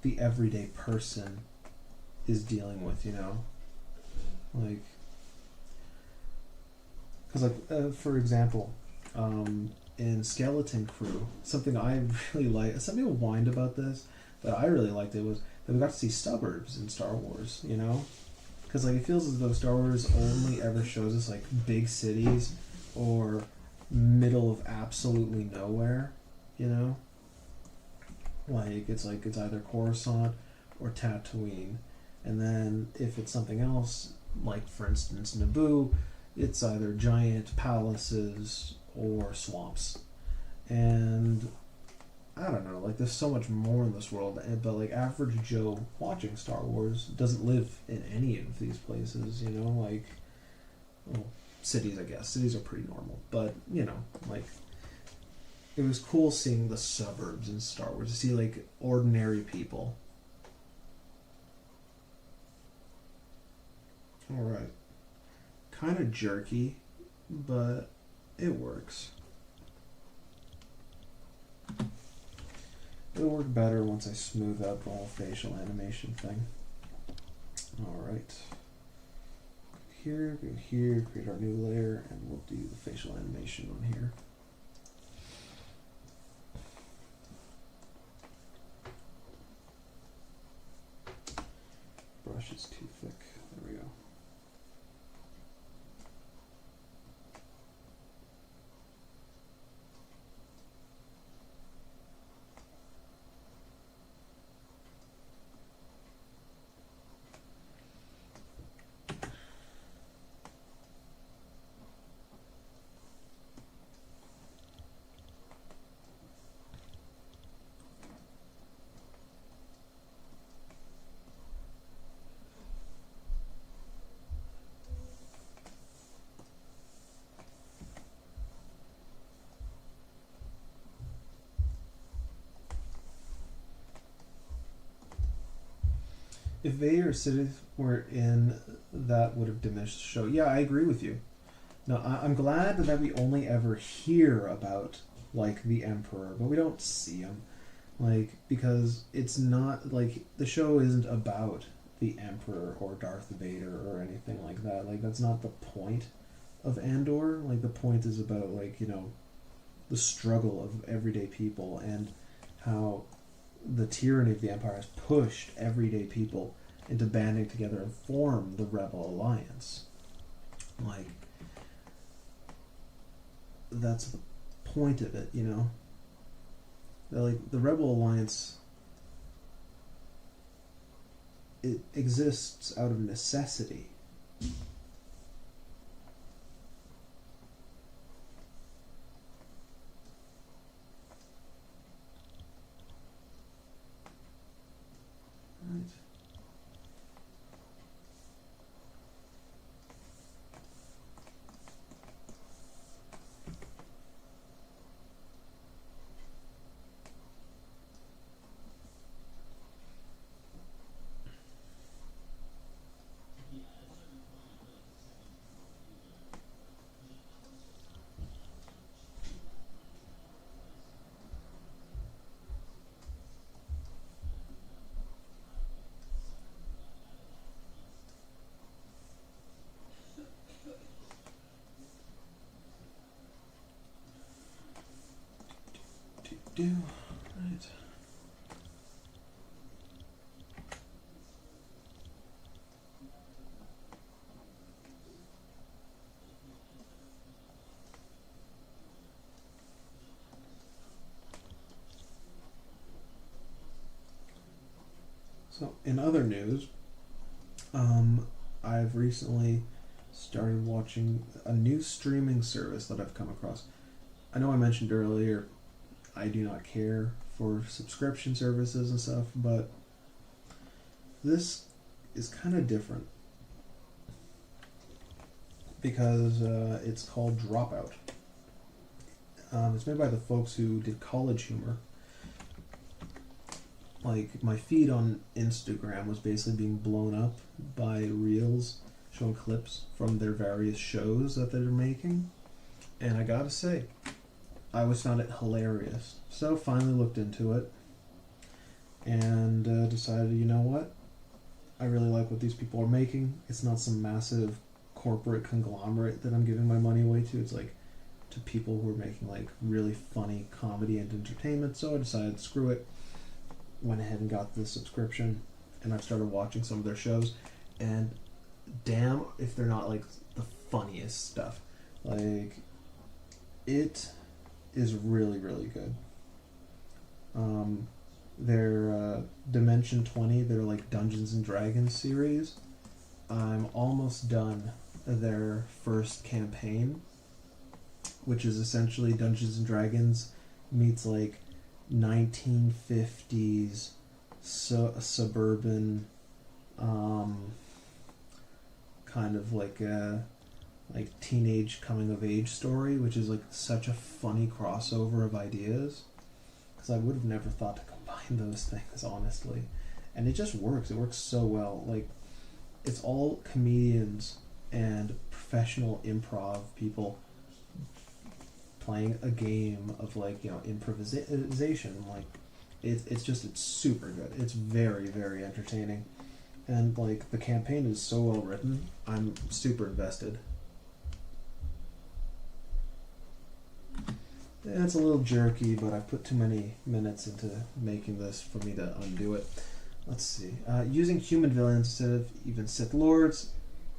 the everyday person is dealing with. You know, like because like for example, in Skeleton Crew, something I really like. Some people whined about this, but I really liked it was that we got to see suburbs in Star Wars. You know. Because like it feels as though Star Wars only ever shows us like big cities or middle of absolutely nowhere, you know. Like it's either Coruscant or Tatooine, and then if it's something else, like for instance Naboo, it's either giant palaces or swamps, and I don't know, like there's so much more in this world, but like average Joe watching Star Wars doesn't live in any of these places, you know, like, well, cities, I guess. Cities are pretty normal, but, you know, like, it was cool seeing the suburbs in Star Wars, to see like ordinary people. Alright. Kind of jerky, but it works. It'll work better once I smooth out the whole facial animation thing. Alright. Here, go here, create our new layer, and we'll do the facial animation on here. Brush is too thick. There we go. If Vader cities were in, that would have diminished the show. Yeah, I agree with you. No, I'm glad that we only ever hear about like the Emperor, but we don't see him. Like, because it's not, like, the show isn't about the Emperor or Darth Vader or anything like that. Like, that's not the point of Andor. Like, the point is about, like, the struggle of everyday people and how the tyranny of the Empire has pushed everyday people into banding together and form the Rebel Alliance. Like, that's the point of it, Like, the Rebel Alliance, it exists out of necessity. Right. Right. So, in other news, I've recently started watching a new streaming service that I've come across. I know I mentioned earlier I do not care for subscription services and stuff, but this is kind of different because it's called Dropout. It's made by the folks who did College Humor. Like, my feed on Instagram was basically being blown up by reels showing clips from their various shows that they're making, and I gotta say, I always found it hilarious. So finally looked into it and decided, you know what? I really like what these people are making. It's not some massive corporate conglomerate that I'm giving my money away to. It's like to people who are making like really funny comedy and entertainment. So I decided, screw it. Went ahead and got the subscription, and I've started watching some of their shows, and damn if they're not like the funniest stuff. Like, it is really, really good. Their Dimension 20, their like Dungeons and Dragons series, I'm almost done their first campaign, which is essentially Dungeons and Dragons meets like 1950s suburban kind of like a teenage coming of age story, which is like such a funny crossover of ideas, because I would have never thought to combine those things, honestly, and it just works. It works so well. Like, it's all comedians and professional improv people playing a game of like improvisation. Like, it's super good. It's very, very entertaining, and like the campaign is so well written. I'm super invested. Yeah, it's a little jerky, but I've put too many minutes into making this for me to undo it. Let's see. Using human villains instead of even Sith Lords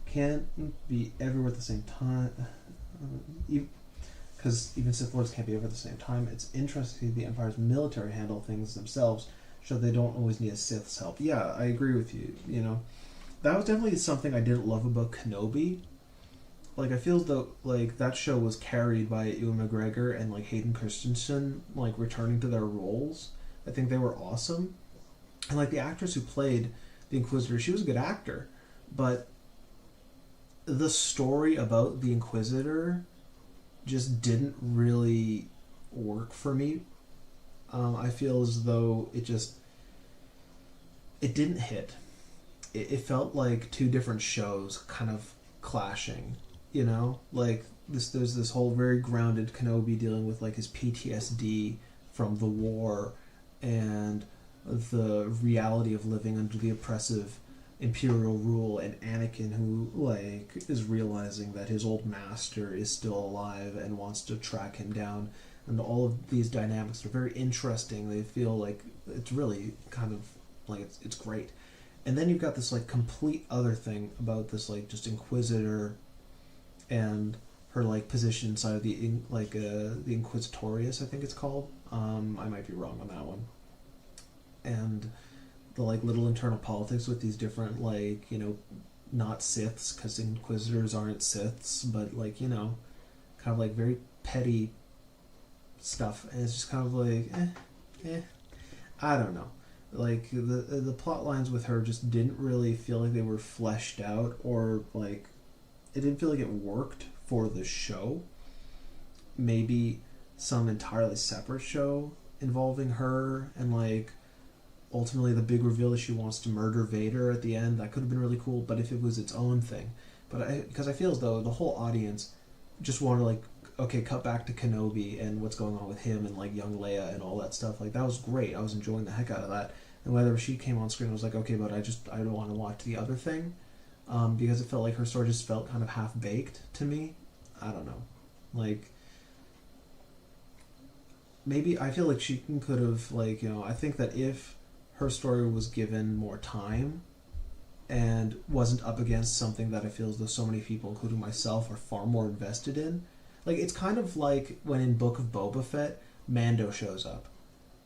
can't be everywhere at the same time. Because even Sith Lords can't be everywhere at the same time. It's interesting the Empire's military handle things themselves, so they don't always need a Sith's help. Yeah, I agree with you. That was definitely something I didn't love about Kenobi. Like, I feel as though like that show was carried by Ewan McGregor and like Hayden Christensen, like returning to their roles. I think they were awesome, and like the actress who played the Inquisitor, she was a good actor, but the story about the Inquisitor just didn't really work for me. I feel as though it didn't hit. It felt like two different shows kind of clashing. Like, there's this whole very grounded Kenobi dealing with like his PTSD from the war and the reality of living under the oppressive imperial rule, and Anakin who like is realizing that his old master is still alive and wants to track him down, and all of these dynamics are very interesting. They feel like it's really kind of like it's great. And then you've got this like complete other thing about this like just Inquisitor and her like position inside of the Inquisitorius, I think it's called. I might be wrong on that one. And the like little internal politics with these different like not Siths, because Inquisitors aren't Siths, but like kind of like very petty stuff, and it's just kind of like I don't know. Like the plot lines with her just didn't really feel like they were fleshed out, or like it didn't feel like it worked for the show. Maybe some entirely separate show involving her and like ultimately the big reveal that she wants to murder Vader at the end, that could have been really cool. But if it was its own thing, because I feel as though the whole audience just wanted like, okay, cut back to Kenobi and what's going on with him and like young Leia and all that stuff. Like that was great. I was enjoying the heck out of that. And whether she came on screen, I was like, okay, but I don't want to watch the other thing, because it felt like her story just felt kind of half baked to me. I don't know, like maybe I feel like she could have like I think that if her story was given more time and wasn't up against something that I feel as though so many people, including myself, are far more invested in. Like, it's kind of like when in Book of Boba Fett, Mando shows up.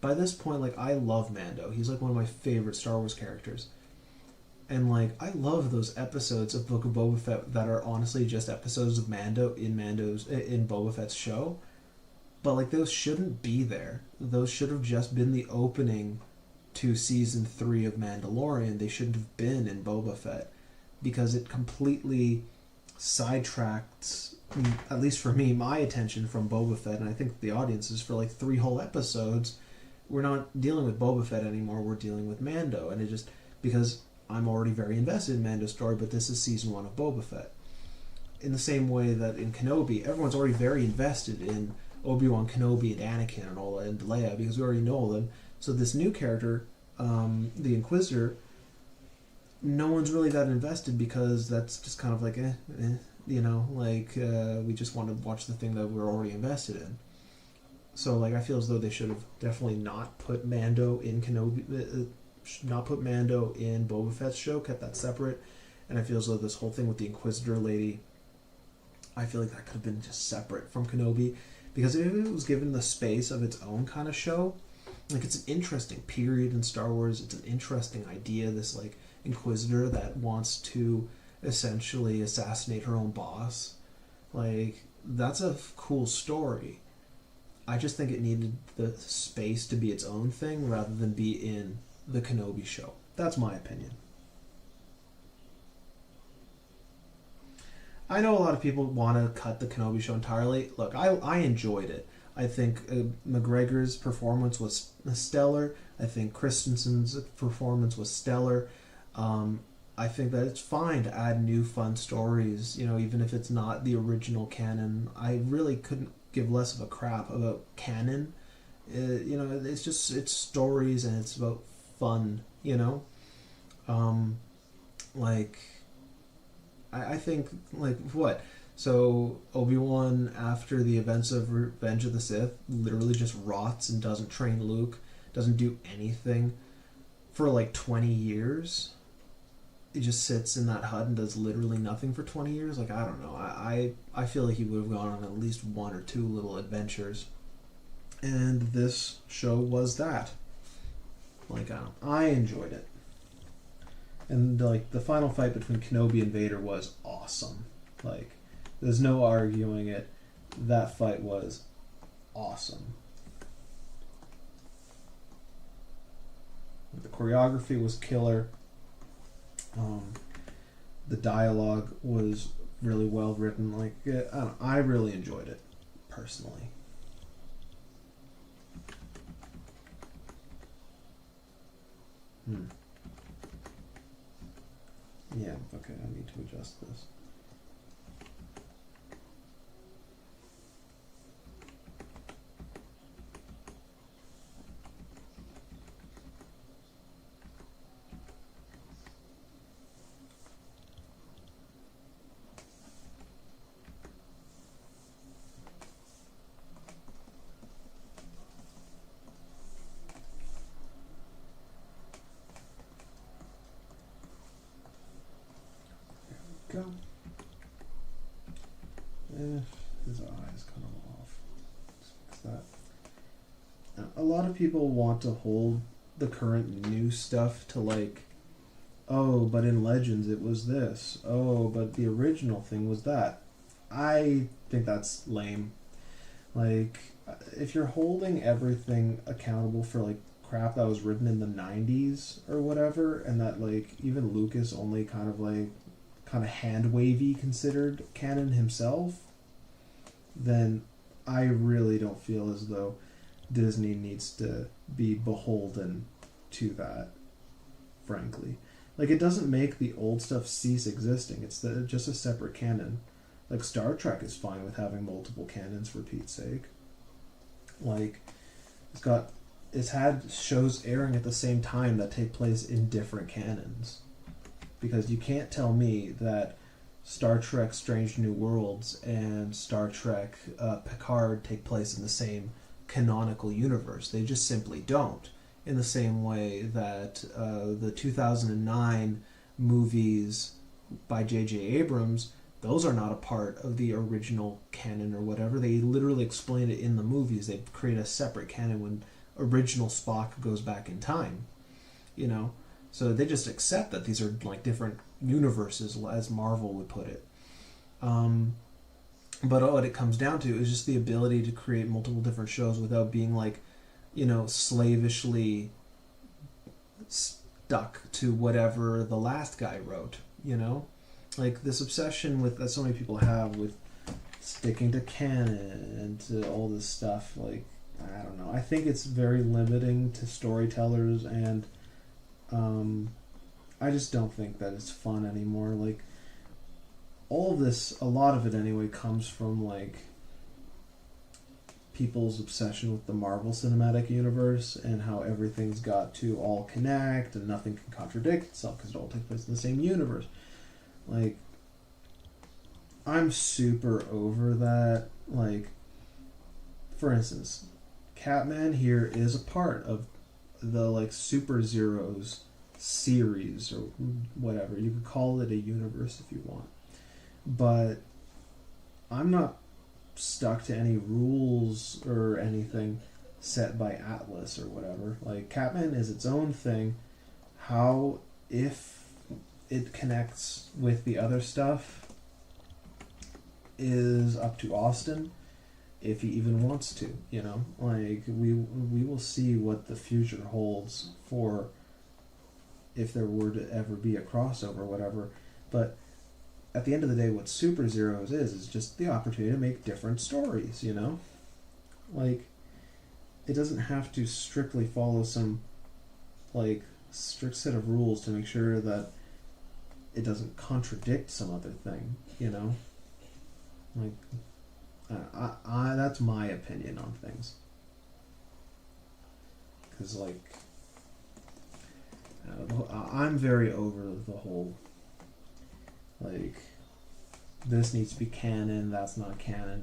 By this point, like, I love Mando. He's like one of my favorite Star Wars characters. And like, I love those episodes of Book of Boba Fett that are honestly just episodes of Mando in Boba Fett's show. But like, those shouldn't be there. Those should have just been the opening to season 3 of Mandalorian. They shouldn't have been in Boba Fett, because it completely sidetracked, at least for me, my attention from Boba Fett, and I think the audiences, for like 3 whole episodes. We're not dealing with Boba Fett anymore, we're dealing with Mando, and it just, because I'm already very invested in Mando's story, but this is season 1 of Boba Fett. In the same way that in Kenobi, everyone's already very invested in Obi-Wan Kenobi and Anakin and all that, and Leia, because we already know them. So this new character, the Inquisitor, no one's really that invested, because that's just kind of like, we just want to watch the thing that we're already invested in. So, like, I feel as though they should have definitely not put Mando in Kenobi, not put Mando in Boba Fett's show, kept that separate. And I feel as though this whole thing with the Inquisitor lady, I feel like that could have been just separate from Kenobi, because if it was given the space of its own kind of show, like, it's an interesting period in Star Wars. It's an interesting idea, this like Inquisitor that wants to essentially assassinate her own boss. Like, that's a cool story. I just think it needed the space to be its own thing rather than be in the Kenobi show. That's my opinion. I know a lot of people want to cut the Kenobi show entirely. Look, I enjoyed it. I think McGregor's performance was stellar. I think Christensen's performance was stellar. I think that it's fine to add new fun stories, even if it's not the original canon. I really couldn't give less of a crap about canon. It's stories and it's about fun, I think, like, what? So Obi-Wan, after the events of Revenge of the Sith, literally just rots and doesn't train Luke, doesn't do anything for like 20 years. He just sits in that hut and does literally nothing for 20 years. Like, I don't know. I feel like he would have gone on at least 1 or 2 little adventures. And this show was that. Like, I enjoyed it. And like, the final fight between Kenobi and Vader was awesome. Like, there's no arguing it. That fight was awesome. The choreography was killer. The dialogue was really well written. Like, I really enjoyed it, personally. Yeah, okay, I need to adjust this. go. His eye is kind of off. Let's fix that. A lot of people want to hold the current new stuff to like, oh, but in Legends it was this. Oh, but the original thing was that. I think that's lame. Like, if you're holding everything accountable for like crap that was written in the 90s or whatever, and that like even Lucas only kind of hand wavy considered canon himself, then I really don't feel as though Disney needs to be beholden to that, frankly. Like, it doesn't make the old stuff cease existing. It's just a separate canon. Like, Star Trek is fine with having multiple canons, for Pete's sake. Like, it's had shows airing at the same time that take place in different canons. Because you can't tell me that Star Trek Strange New Worlds and Star Trek Picard take place in the same canonical universe. They just simply don't. In the same way that the 2009 movies by J.J. Abrams, those are not a part of the original canon or whatever. They literally explain it in the movies. They create a separate canon when original Spock goes back in time. You know? So they just accept that these are like different universes, as Marvel would put it. But what it comes down to is just the ability to create multiple different shows without being like, you know, slavishly stuck to whatever the last guy wrote, you know? Like, this obsession that so many people have with sticking to canon and to all this stuff, like, I don't know. I think it's very limiting to storytellers, and I just don't think that it's fun anymore. Like, all of this, a lot of it anyway, comes from, like, people's obsession with the Marvel Cinematic Universe and how everything's got to all connect and nothing can contradict itself because it all takes place in the same universe. Like, I'm super over that. Like, for instance, Cat-Man here is a part of the, like, Super Zeroes series or whatever. You could call it a universe if you want. But I'm not stuck to any rules or anything set by Atlas or whatever. Like, Catman is its own thing. How, if it connects with the other stuff, is up to Austin, if he even wants to, you know? Like, we will see what the future holds for if there were to ever be a crossover or whatever. But at the end of the day, what Super Zeroes is just the opportunity to make different stories, you know? Like, it doesn't have to strictly follow some, like, strict set of rules to make sure that it doesn't contradict some other thing, you know? Like, I that's my opinion on things. Because, like, I'm very over the whole, like, this needs to be canon, that's not canon,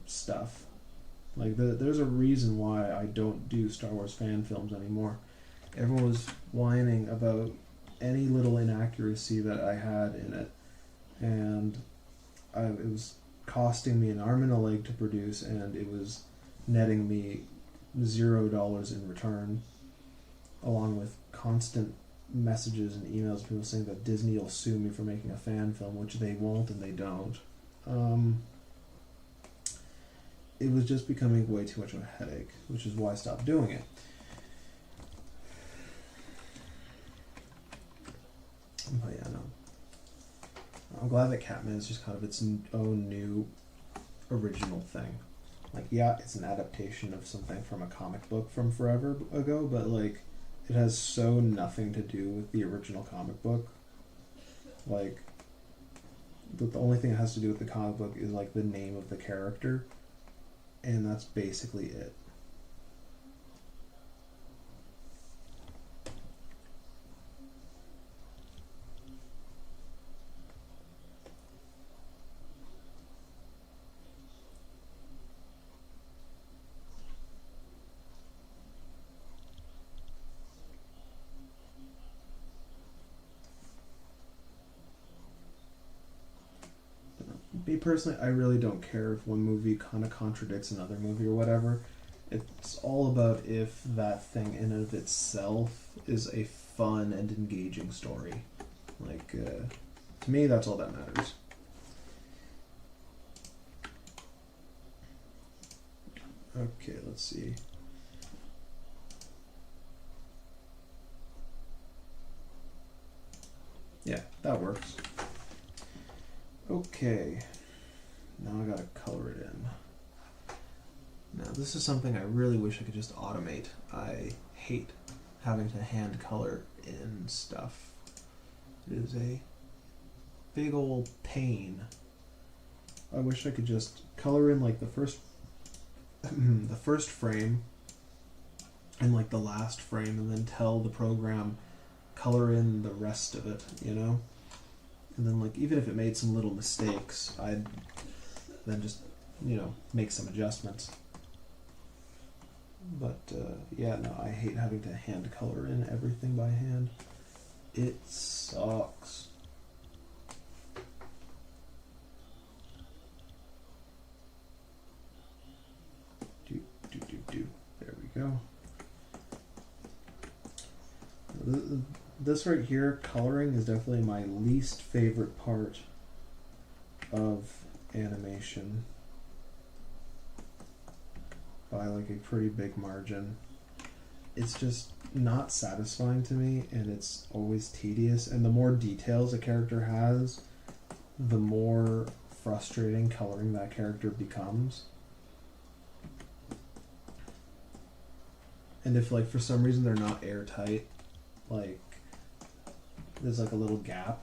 stuff. Like, there's a reason why I don't do Star Wars fan films anymore. Everyone was whining about any little inaccuracy that I had in it, and it was costing me an arm and a leg to produce, and it was netting me $0 in return, along with constant messages and emails, people saying that Disney will sue me for making a fan film, which they won't and they don't. It was just becoming way too much of a headache, which is why I stopped doing it. But yeah, no. I'm glad that Catman is just kind of its own new original thing. Like, yeah, it's an adaptation of something from a comic book from forever ago, but, like, it has so nothing to do with the original comic book. Like, the only thing it has to do with the comic book is, like, the name of the character, and that's basically it. me personally, I really don't care if one movie kind of contradicts another movie or whatever. It's all about if that thing in and of itself is a fun and engaging story. Like, to me, that's all that matters. Okay, let's see. Yeah, that works. Okay, now I gotta color it in. Now this is something I really wish I could just automate. I hate having to hand color in stuff. It is a big old pain. I wish I could just color in like the first the first frame and like the last frame, and then tell the program color in the rest of it, you know? And then like even if it made some little mistakes, I'd then just, you know, make some adjustments. But yeah, no, I hate having to hand color in everything by hand. It sucks. Do. There we go. This right here, coloring, is definitely my least favorite part of animation by like a pretty big margin. It's just not satisfying to me, and it's always tedious, and the more details a character has, the more frustrating coloring that character becomes. And if like for some reason they're not airtight, like there's like a little gap,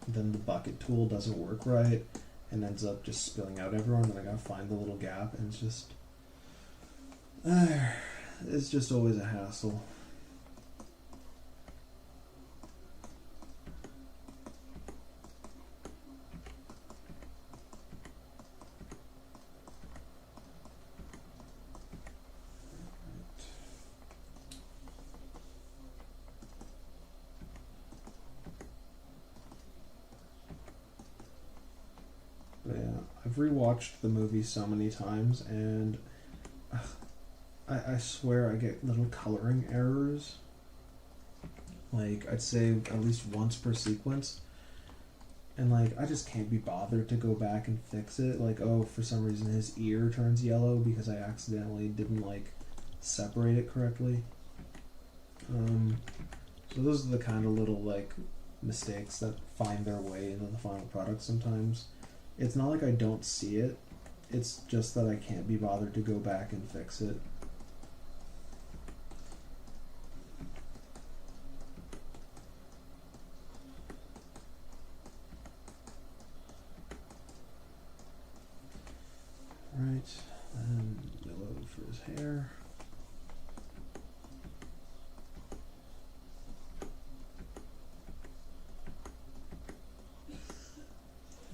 then the bucket tool doesn't work right and ends up just spilling out everywhere, and then I gotta find the little gap, and it's just always a hassle. But yeah, I've rewatched the movie so many times, and I swear I get little coloring errors. Like, I'd say at least once per sequence. And, like, I just can't be bothered to go back and fix it. Like, oh, for some reason his ear turns yellow because I accidentally didn't, like, separate it correctly. So those are the kind of little, like, mistakes that find their way into the final product sometimes. It's not like I don't see it. It's just that I can't be bothered to go back and fix it. Right, and yellow for his hair.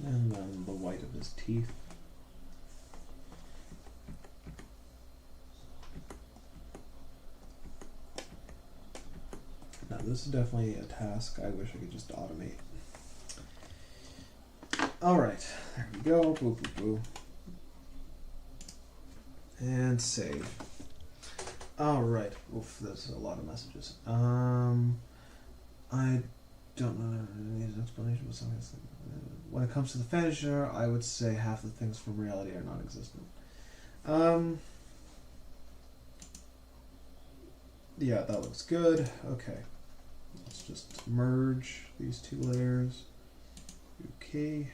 And then the white of his teeth. Now this is definitely a task I wish I could just automate. Alright, there we go. Boo, boo, boo. And save. Alright. Oof, that's a lot of messages. I don't know any explanation of something. When it comes to the fantasy genre, I would say half the things from reality are non-existent. Yeah, that looks good. Okay. Let's just merge these two layers. Okay.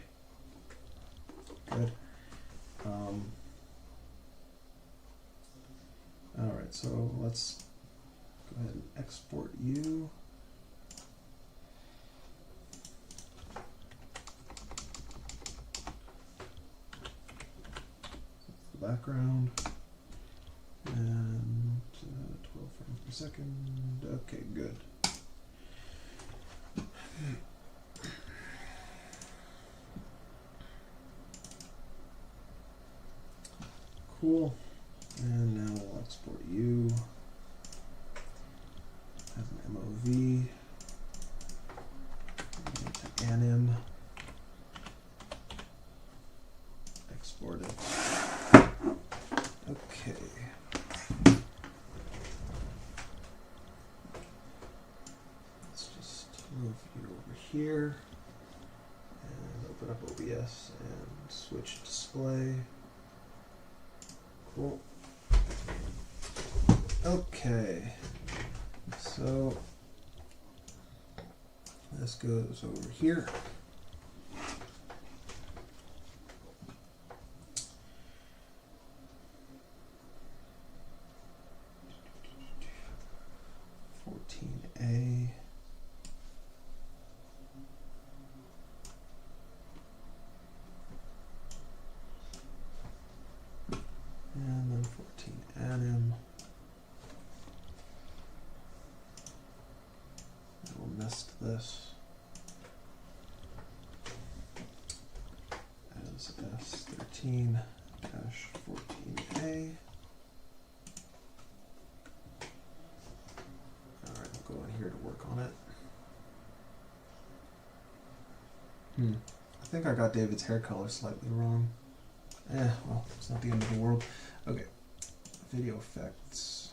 Good. Alright, so let's go ahead and export you. The background. And 12 frames per second. Okay, good. Cool. And now we'll export you as an MOV to anim. distorted. Okay. Let's just move you over here and open up OBS and switch display. Cool. Okay. So this goes over here. A. And then 14 anim. And we'll nest this as S13-14A. Alright, we'll go in here to work on it. I think I got David's hair color slightly wrong. Well, it's not the end of the world. Okay. Video effects.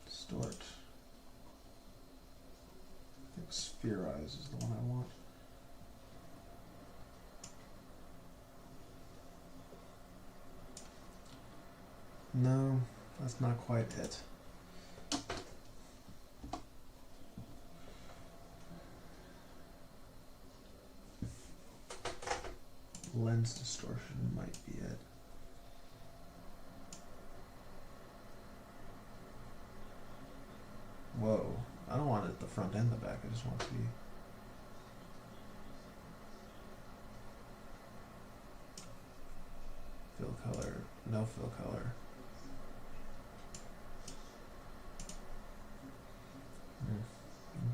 Distort. I think Spherize is the one I want. No, that's not quite it. Lens distortion might be it. Whoa, I don't want it at the front and the back, I just want it to be... Fill color, no fill color.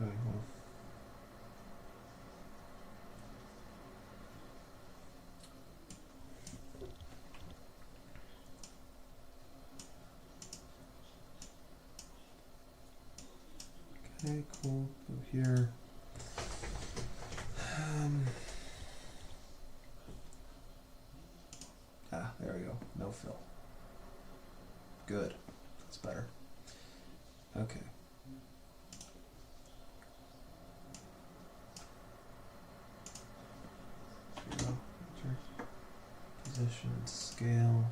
Okay, well. Okay, cool. Go here. There we go. No fill. Good. That's better. Okay. Here we go. Position and scale.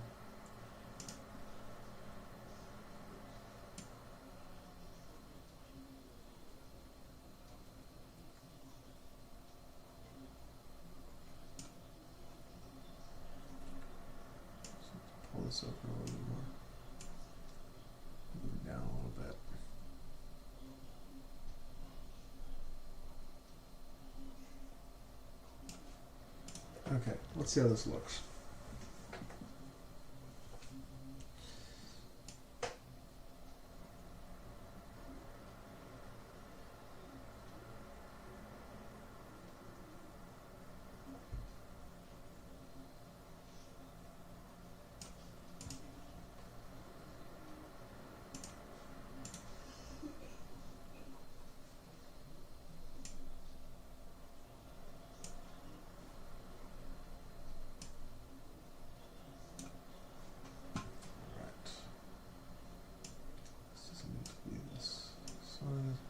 Pull this over a little more. Move it down a little bit. Okay, let's see how this looks.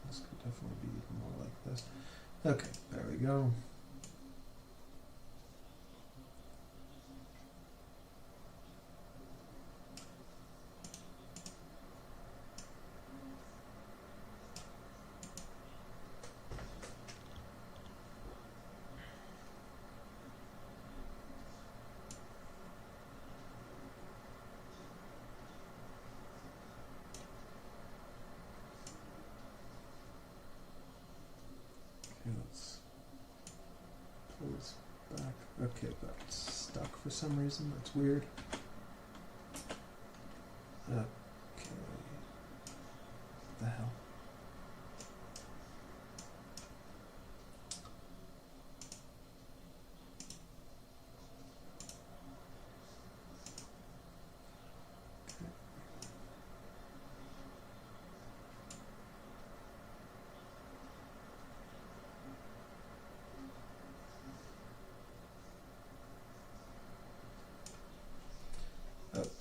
This could definitely be more like this. Okay, there we go. Let's pull this back. Okay, but it's stuck for some reason. That's weird. Okay. What the hell?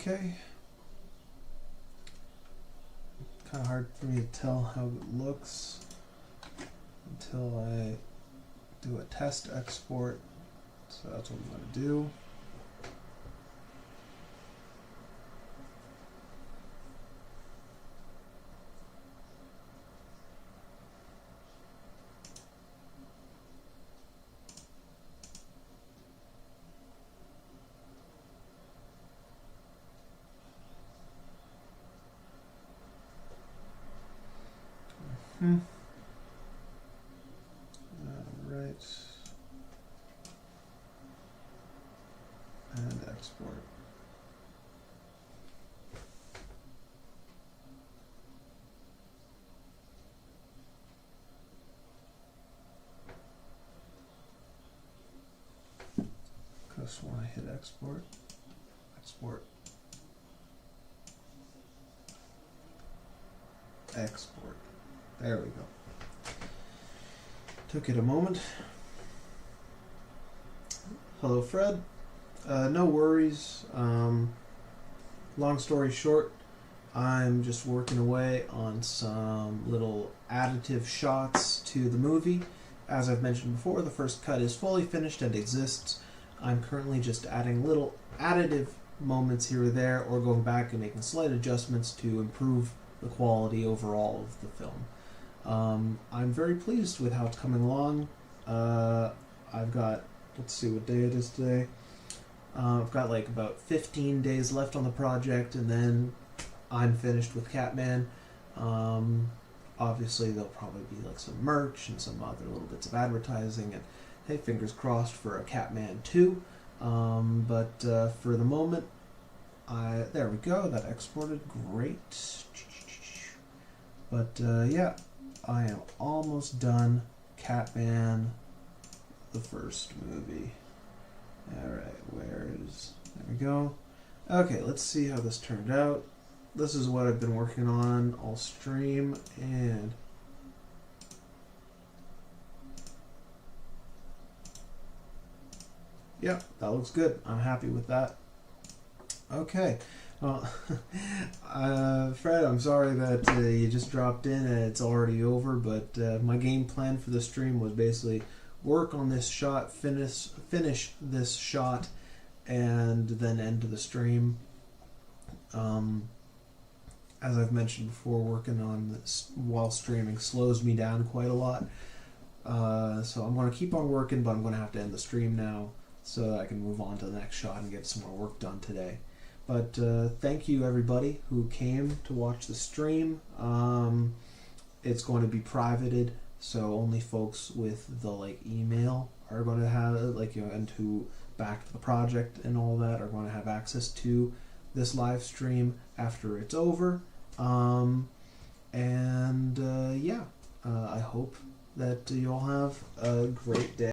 Okay. Kind of hard for me to tell how it looks until I do a test export. So that's what I'm going to do. Alright. And export. Just want to hit export. Export. Export. There we go. Took it a moment. Hello, Fred. No worries. Long story short, I'm just working away on some little additive shots to the movie. As I've mentioned before, the first cut is fully finished and exists. I'm currently just adding little additive moments here or there, or going back and making slight adjustments to improve the quality overall of the film. I'm very pleased with how it's coming along. I've got, let's see what day it is today. I've got like about 15 days left on the project, and then I'm finished with Cat-Man. Obviously, there'll probably be like some merch and some other little bits of advertising, and hey, fingers crossed for a Cat-Man 2. But for the moment, there we go. That exported great. But yeah, I am almost done Cat-Man, the first movie. Alright, there we go. Okay, let's see how this turned out. This is what I've been working on all stream, and yeah, that looks good. I'm happy with that. Okay. Well, Fred, I'm sorry that you just dropped in and it's already over, but my game plan for the stream was basically work on this shot, finish this shot, and then end the stream. As I've mentioned before, working on this while streaming slows me down quite a lot. So I'm going to keep on working, but I'm going to have to end the stream now so that I can move on to the next shot and get some more work done today. But thank you everybody who came to watch the stream. It's going to be privated, so only folks with the email are going to have it, and who backed the project and all that are going to have access to this live stream after it's over. Yeah, I hope that you all have a great day.